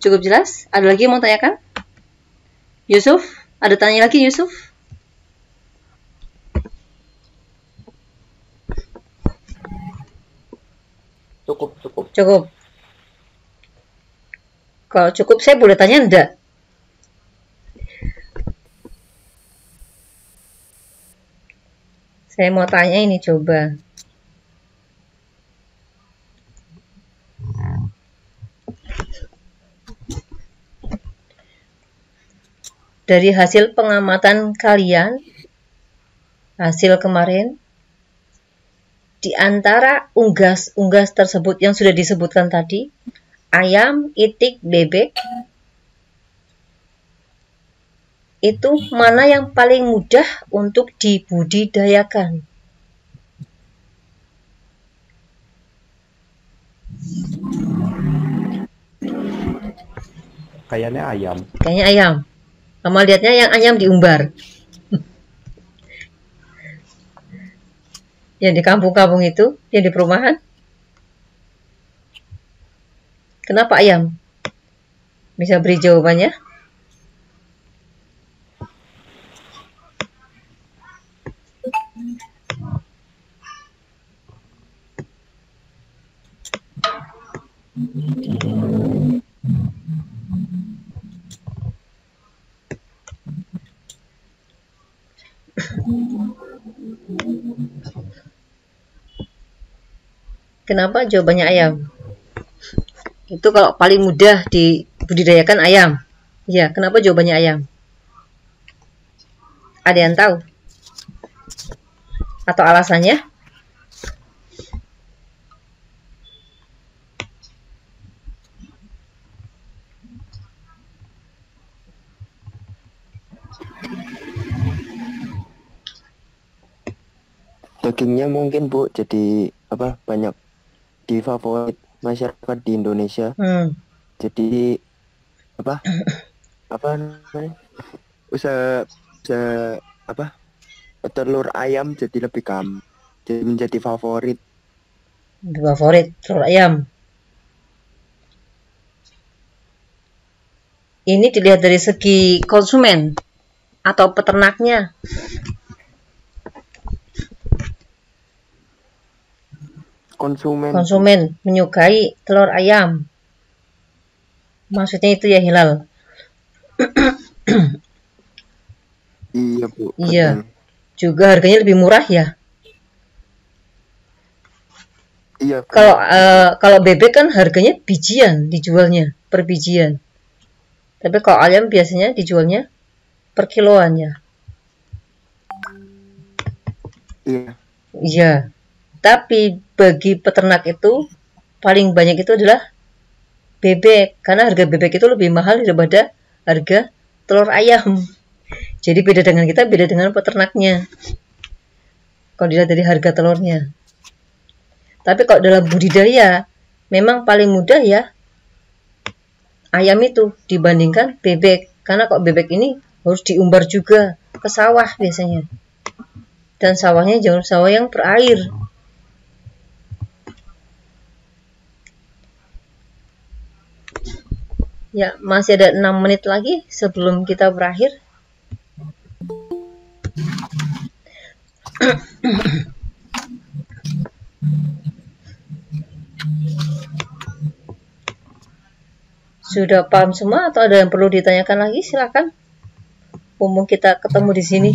Cukup jelas? Ada lagi yang mau tanyakan? Yusuf? Ada tanya lagi Yusuf? Cukup. Kalau cukup saya boleh tanya enggak? Saya mau tanya ini coba. Dari hasil pengamatan kalian, hasil kemarin, di antara unggas-unggas tersebut yang sudah disebutkan tadi, ayam, itik, bebek, itu mana yang paling mudah untuk dibudidayakan? Kayaknya ayam. Kayaknya ayam. Kamu lihatnya yang ayam diumbar. Yang di kampung-kampung itu, yang di perumahan. Kenapa ayam? Bisa beri jawabannya? Kenapa jawabannya ayam? Itu kalau paling mudah dibudidayakan ayam. Ya, kenapa jawabannya ayam? Ada yang tahu? Atau alasannya? Dagingnya mungkin Bu, jadi banyak di favorit masyarakat di Indonesia. Jadi namanya, usaha telur ayam jadi lebih jadi menjadi favorit. Favorit telur ayam. Ini dilihat dari segi konsumen atau peternaknya. Konsumen menyukai telur ayam. Maksudnya itu ya Hilal. Iya Bu. Iya. Betul. Juga harganya lebih murah ya. Iya. Kalau bebek kan harganya bijian dijualnya, per bijian. Tapi kalau ayam biasanya dijualnya per kiloan ya. Iya. Iya. Tapi bagi peternak itu paling banyak itu adalah bebek, karena harga bebek itu lebih mahal daripada harga telur ayam. Jadi beda dengan kita, beda dengan peternaknya. Kalau dilihat dari harga telurnya. Tapi kalau dalam budidaya, memang paling mudah ya ayam itu dibandingkan bebek. Karena kok bebek ini harus diumbar juga ke sawah biasanya. Dan sawahnya jangan sawah yang berair. Ya, masih ada 6 menit lagi sebelum kita berakhir. Sudah paham semua atau ada yang perlu ditanyakan lagi? Silakan. Mumpung kita ketemu di sini.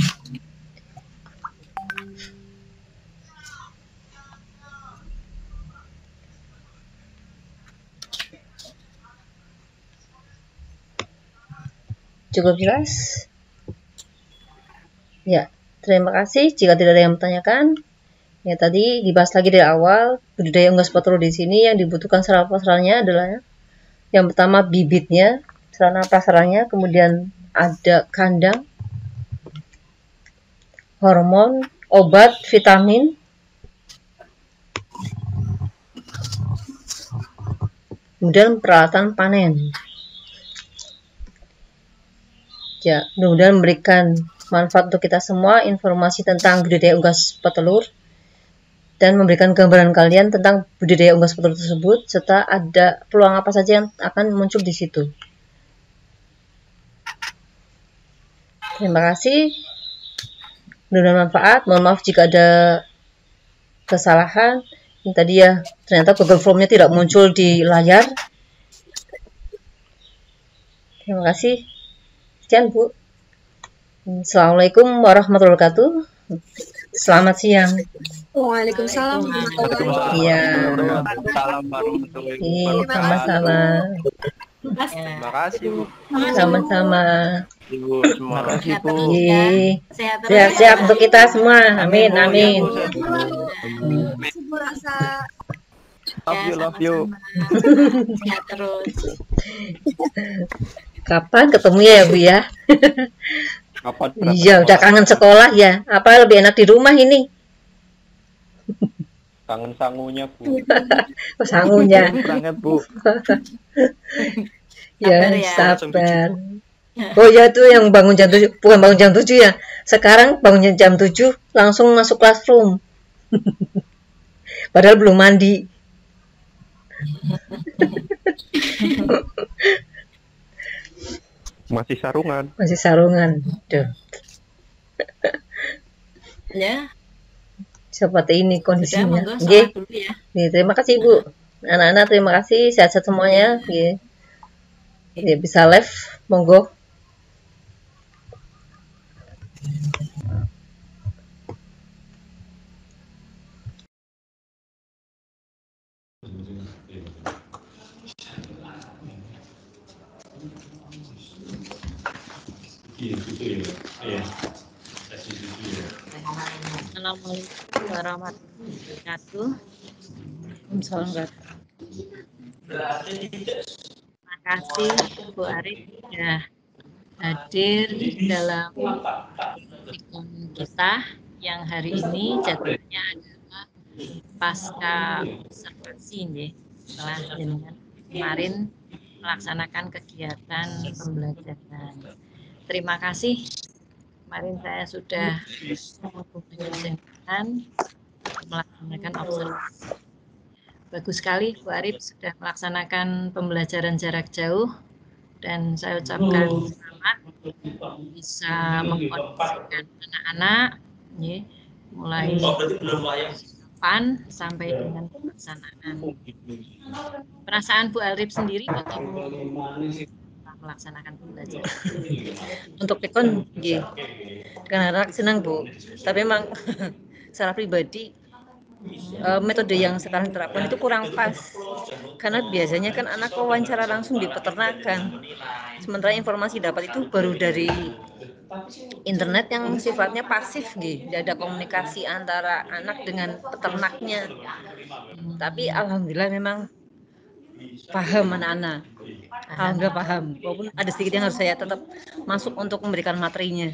Cukup jelas? Ya, terima kasih. Jika tidak ada yang bertanyakan, ya tadi dibahas lagi dari awal, budidaya unggas petelur di sini yang dibutuhkan sarana-prasaranya adalah yang pertama bibitnya, sarana prasaranya, kemudian ada kandang, hormon, obat, vitamin, kemudian peralatan panen. Ya, mudah-mudahan memberikan manfaat untuk kita semua, informasi tentang budidaya unggas petelur, dan memberikan gambaran kalian tentang budidaya unggas petelur tersebut, serta ada peluang apa saja yang akan muncul di situ. Terima kasih. Mudah-mudahan manfaat. Mohon maaf jika ada kesalahan. Ini tadi ya, ternyata Google Form-nya tidak muncul di layar. Terima kasih. Sekian Bu. Assalamualaikum warahmatullahi wabarakatuh. Selamat siang. Waalaikumsalam. Iya. Salam warahmatullahi Iya, wabarakatuh. sama-sama. Terima kasih Bu. Sama-sama. Ibu semua. Terima kasih Bu. Iya. Sehat terus. Sehat-sehat untuk kita semua. Amin, amin. Ibu rasa. Love you. Sehat terus. Kapan ketemu ya Bu ya? Kapan? Iya, udah kangen sekolah ya. Apa lebih enak di rumah ini? Kangen sangunya Bu. Oh, sangunya. Berangkat Bu. Ya, Sabar ya. sabar. Oh ya, itu yang bangun jam 7, bukan bangun jam 7 ya. Sekarang bangun jam 7 langsung masuk classroom. Padahal belum mandi. Masih sarungan. Masih sarungan. Duh. Ya, Seperti ini sudah kondisinya. monggo Nggih. sholat dulu ya. Nggih, terima kasih Bu. Anak-anak terima kasih, sehat-sehat semuanya. Nggih. Ya, bisa live, monggo. Assalamualaikum warahmatullahi wabarakatuh. Waalaikumsalam. Terima kasih Bu Arif sudah hadir dalam webinar kita yang hari ini jadwalnya adalah pasca observasi nih, setelah jenengan kemarin melaksanakan kegiatan pembelajaran. Terima kasih. Kemarin saya sudah menghubungi jenengan melaksanakan observasi. Bagus sekali Bu Arif sudah melaksanakan pembelajaran jarak jauh dan saya ucapkan selamat bisa mengkondisikan anak-anak mulai persiapan sampai dengan pelaksanaan. Perasaan Bu Arif sendiri bagaimana melaksanakan pembelajaran? Untuk tekon nggih. Dengan anak senang Bu, tapi memang secara pribadi metode yang sekarang diterapkan itu kurang pas, karena biasanya kan anak wawancara langsung di peternakan, sementara informasi dapat itu baru dari internet yang sifatnya pasif gitu, tidak ada komunikasi antara anak dengan peternaknya. Tapi alhamdulillah memang paham anak-anak, alhamdulillah paham, walaupun ada sedikit yang harus saya tetap masuk untuk memberikan materinya.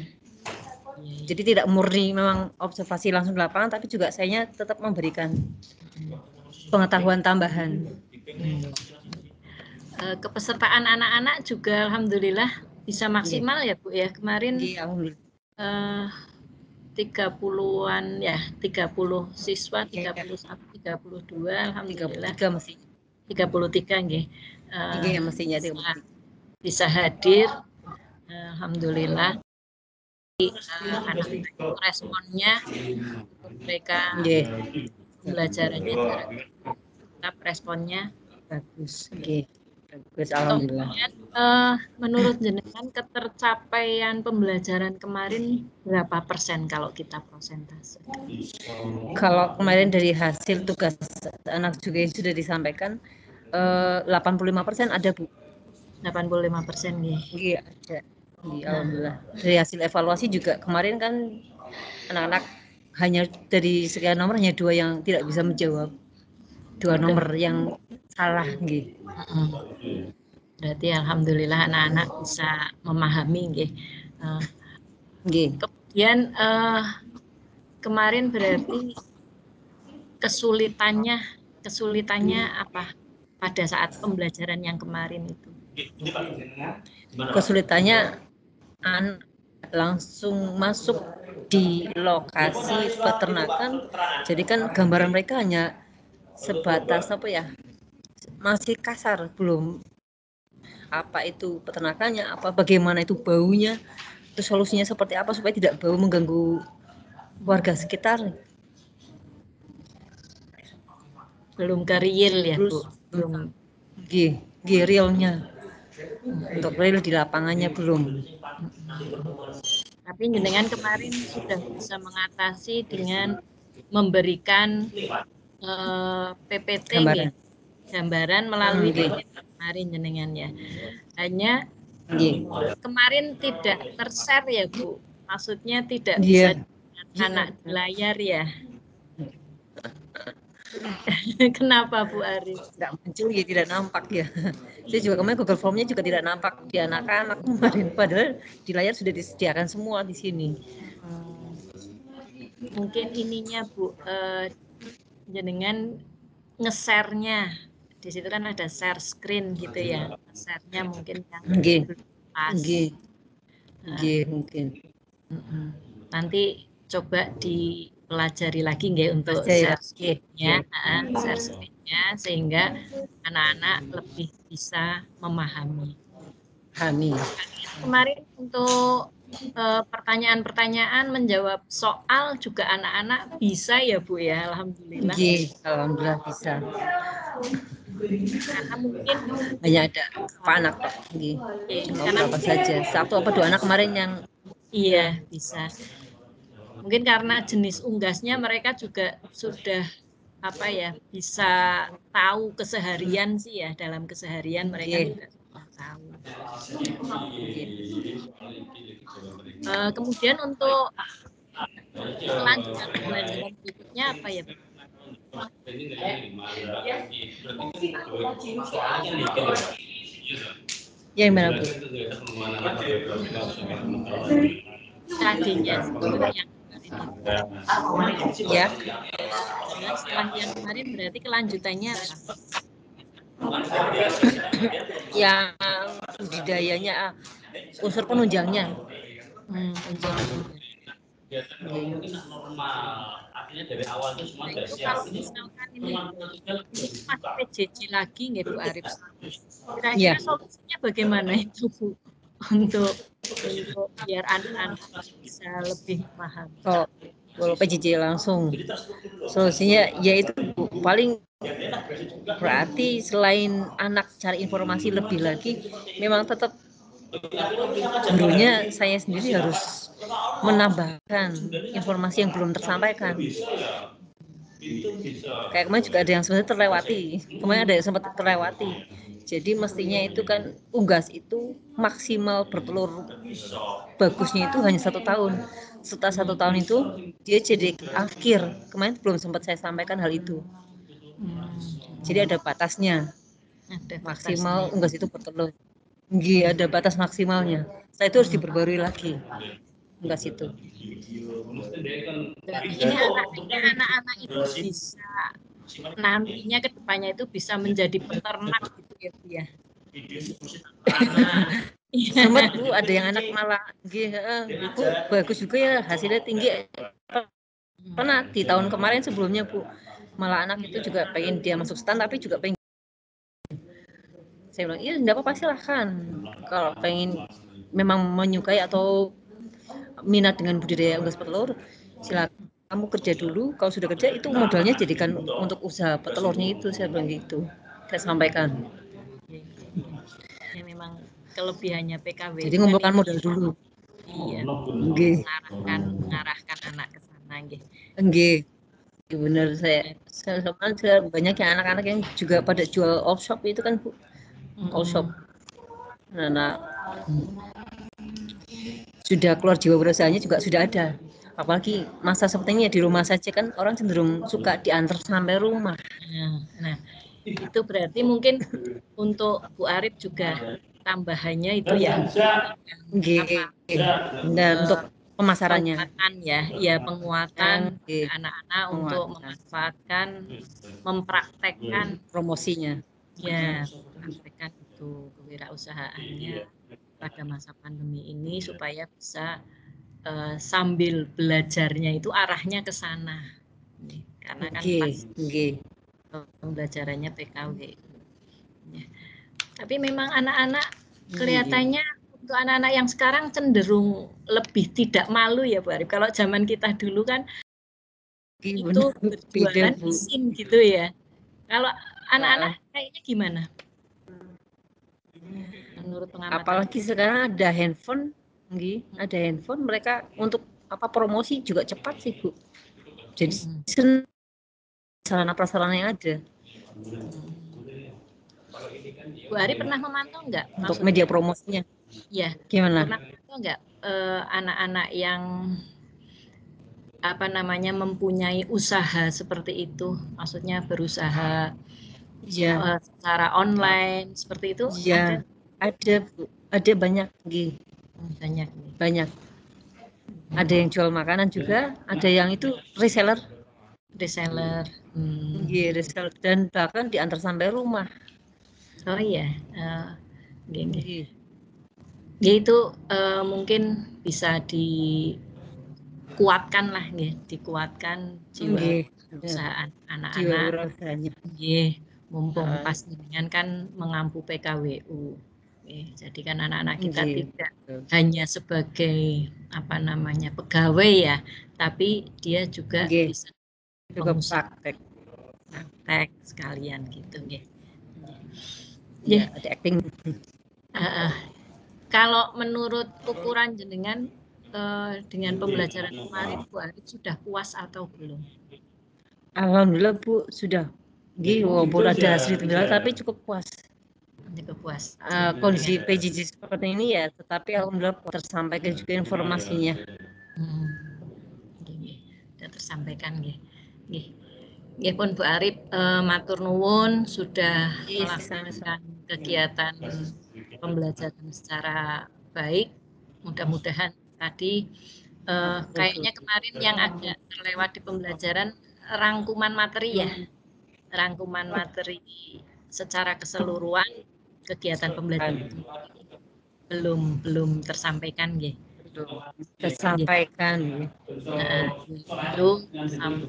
Jadi tidak murni memang observasi langsung di lapangan, tapi juga saya tetap memberikan pengetahuan tambahan. Kepesertaan anak-anak juga alhamdulillah bisa maksimal ya Bu ya. Kemarin 30-an ya, 30 siswa, 31, 32 alhamdulillah. 33 mesti. 33 nggih. Mestinya bisa hadir alhamdulillah. Anak responnya mereka pembelajarannya tetap responnya bagus. Bagus, alhamdulillah. Menurut jenengan ketercapaian pembelajaran kemarin berapa persen kalau kita persentase? Kalau kemarin dari hasil tugas anak juga yang sudah disampaikan 85% ada Bu. 85% nggih. Iya ada. Alhamdulillah. Dari hasil evaluasi juga kemarin kan anak-anak hanya dari sekian nomor hanya 2 yang tidak bisa menjawab. 2 nomor yang salah nggih. Berarti alhamdulillah anak-anak bisa memahami nggih. Kemudian kemarin berarti kesulitannya apa pada saat pembelajaran yang kemarin itu? Kesulitannya langsung masuk di lokasi peternakan, jadi kan gambaran mereka hanya sebatas apa ya, masih kasar, belum apa itu peternakannya, apa bagaimana itu baunya, terus solusinya seperti apa supaya tidak bau mengganggu warga sekitar. Belum ke real ya Bu? Belum realnya, untuk real di lapangannya belum. Tapi jenengan kemarin sudah bisa mengatasi dengan memberikan PPT gambaran melalui PPT kemarin jenengan ya. Hanya kemarin tidak ter-share ya Bu, maksudnya tidak bisa anak di layar ya. Kenapa Bu Arif? Tidak muncul ya, tidak nampak ya. Saya juga kemarin Google Form-nya juga tidak nampak di anak-anak kemarin, padahal di layar sudah disediakan semua di sini. Mungkin ininya Bu, jenengan nge-share-nya di situ kan ada share screen gitu ya, share-nya mungkin yang pas. Mungkin. Nanti coba dipelajari lagi nggih untuk share screen-nya, sehingga anak-anak lebih bisa memahami. Kemarin untuk pertanyaan-pertanyaan menjawab soal juga anak-anak bisa ya Bu ya, alhamdulillah. Alhamdulillah bisa. Karena mungkin hanya ada anak Pak, cuma berapa saja, 1 apa 2 anak kemarin yang bisa. Mungkin karena jenis unggasnya mereka juga sudah apa ya, bisa tahu keseharian sih ya, dalam keseharian mereka juga tahu. Kemudian untuk kelanjutan pembelajaran berikutnya apa ya? Yang mana Bu? Tadinya setelah yang kemarin itu. Ya. Setelah yang kemarin berarti kelanjutannya apa? Yang budidayanya, unsur penunjangnya. Unsur penunjang. Kalau misalkan ini masih PJJ lagi nggak Bu Arif? Kira-kira solusinya bagaimana itu Bu? Untuk biar anak-anak bisa lebih memahami. Kalau PJJ langsung Solusinya yaitu paling berarti selain anak cari informasi lebih lagi, memang tetap gurunya saya sendiri harus menambahkan informasi yang belum tersampaikan. Kayak kemarin juga ada yang sebenarnya terlewati. Kemarin ada yang sempat terlewati. Jadi mestinya itu kan unggas itu maksimal bertelur bagusnya itu hanya 1 tahun. Setelah 1 tahun itu dia jadi akhir. Kemarin belum sempat saya sampaikan hal itu. Jadi ada batasnya. Maksimal unggas itu bertelur. Iya, ada batas maksimalnya. Setelah itu harus diperbarui lagi unggas itu. Ini anak-anak itu bisa nantinya ke depannya itu bisa menjadi peternak gitu ya Bu ya. Sempat Bu ada yang anak malah Bu bagus juga ya hasilnya tinggi. Pernah di tahun kemarin sebelumnya Bu malah anak itu juga pengen dia masuk stan tapi juga pengen. Saya bilang iya enggak apa-apa silahkan kalau pengen memang menyukai atau minat dengan budidaya unggas petelur silakan kamu kerja dulu, kalau sudah kerja itu modalnya jadikan untuk usaha petelurnya itu, saya bilang gitu, saya sampaikan. Ya memang kelebihannya PKW. Jadi ngumpulkan modal dulu. Iya. Mengarahkan anak ke sana, nggih. Nggih. Benar saya banyak yang anak-anak yang juga pada jual off shop itu kan Bu. Off shop. Nah, sudah keluar jiwa wirausahaanya juga sudah ada. Apalagi masa seperti ini ya di rumah saja kan orang cenderung suka diantar sampai rumah. Nah, itu berarti mungkin untuk Bu Arif juga tambahannya itu ya. Dan untuk pemasarannya. Penguatan anak-anak untuk memanfaatkan, mempraktekkan promosinya. Ya, mempraktekkan itu kewirausahaannya pada masa pandemi ini supaya bisa sambil belajarnya itu arahnya ke sana. Karena kan pembelajarannya PKW. Ya. Tapi memang anak-anak kelihatannya untuk anak-anak yang sekarang cenderung lebih tidak malu ya Bu Arif. Kalau zaman kita dulu kan itu berjualan isin gitu ya. Kalau anak-anak kayaknya gimana? Menurut pengamatan. Apalagi sekarang ada handphone, ada handphone mereka untuk promosi juga cepat sih Bu. Jadi sarana-prasarana yang ada. Bu Ari pernah memantau nggak? Untuk media promosinya? Ya. Gimana? Pernah memantau nggak anak-anak yang mempunyai usaha seperti itu? Maksudnya berusaha secara online seperti itu? Iya. Ada Bu. Ada banyak. Banyak. Ada yang jual makanan juga, ada yang itu reseller. Reseller. Reseller dan bahkan diantar sampai rumah. Oh iya. Ya itu mungkin bisa dikuatkan lah, dikuatkan jiwa perusahaan anak-anak. Mumpung pas dengan kan mengampu PKWU. Jadi kan anak-anak kita tidak hanya sebagai pegawai ya, tapi dia juga bisa praktek sekalian gitu ya. Ada acting. Kalau menurut ukuran jenengan dengan pembelajaran kemarin Bu Arif sudah puas atau belum? Alhamdulillah Bu sudah. Walaupun ada hasil tapi cukup puas. Kondisi PJJ seperti ini ya, tetapi alhamdulillah tersampaikan juga informasinya. Sudah tersampaikan nggih pun Bu Arif matur nuwun sudah melaksanakan kegiatan pembelajaran secara baik. Mudah-mudahan tadi kayaknya kemarin yang agak terlewat di pembelajaran rangkuman materi ya. Rangkuman materi secara keseluruhan kegiatan pembelajaran belum tersampaikan nggih. Tersampaikan. Itu sama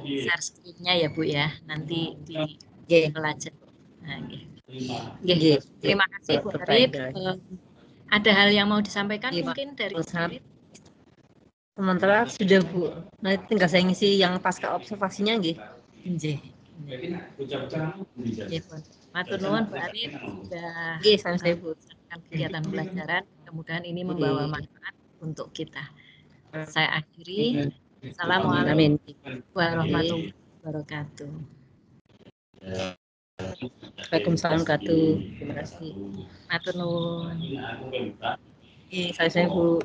share screen-nya ya Bu ya. Nanti dipelajari. Terima kasih Bu Arif. Ada hal yang mau disampaikan mungkin dari Bu Arif? Sementara sudah Bu. Nah tinggal saya ngisi yang pasca observasinya nggih. Nggih. Nggih pun. Matur nuwun Bu Arif sudah Nggih, sampai Bu. melaksanakan kegiatan pelajaran. Mudah-mudahan ini membawa manfaat untuk kita. Saya akhiri. Assalamualaikum warahmatullahi wabarakatuh. Waalaikumsalam warahmatullahi wabarakatuh. Terima kasih. Matur nuwun. Nggih, saya Bu.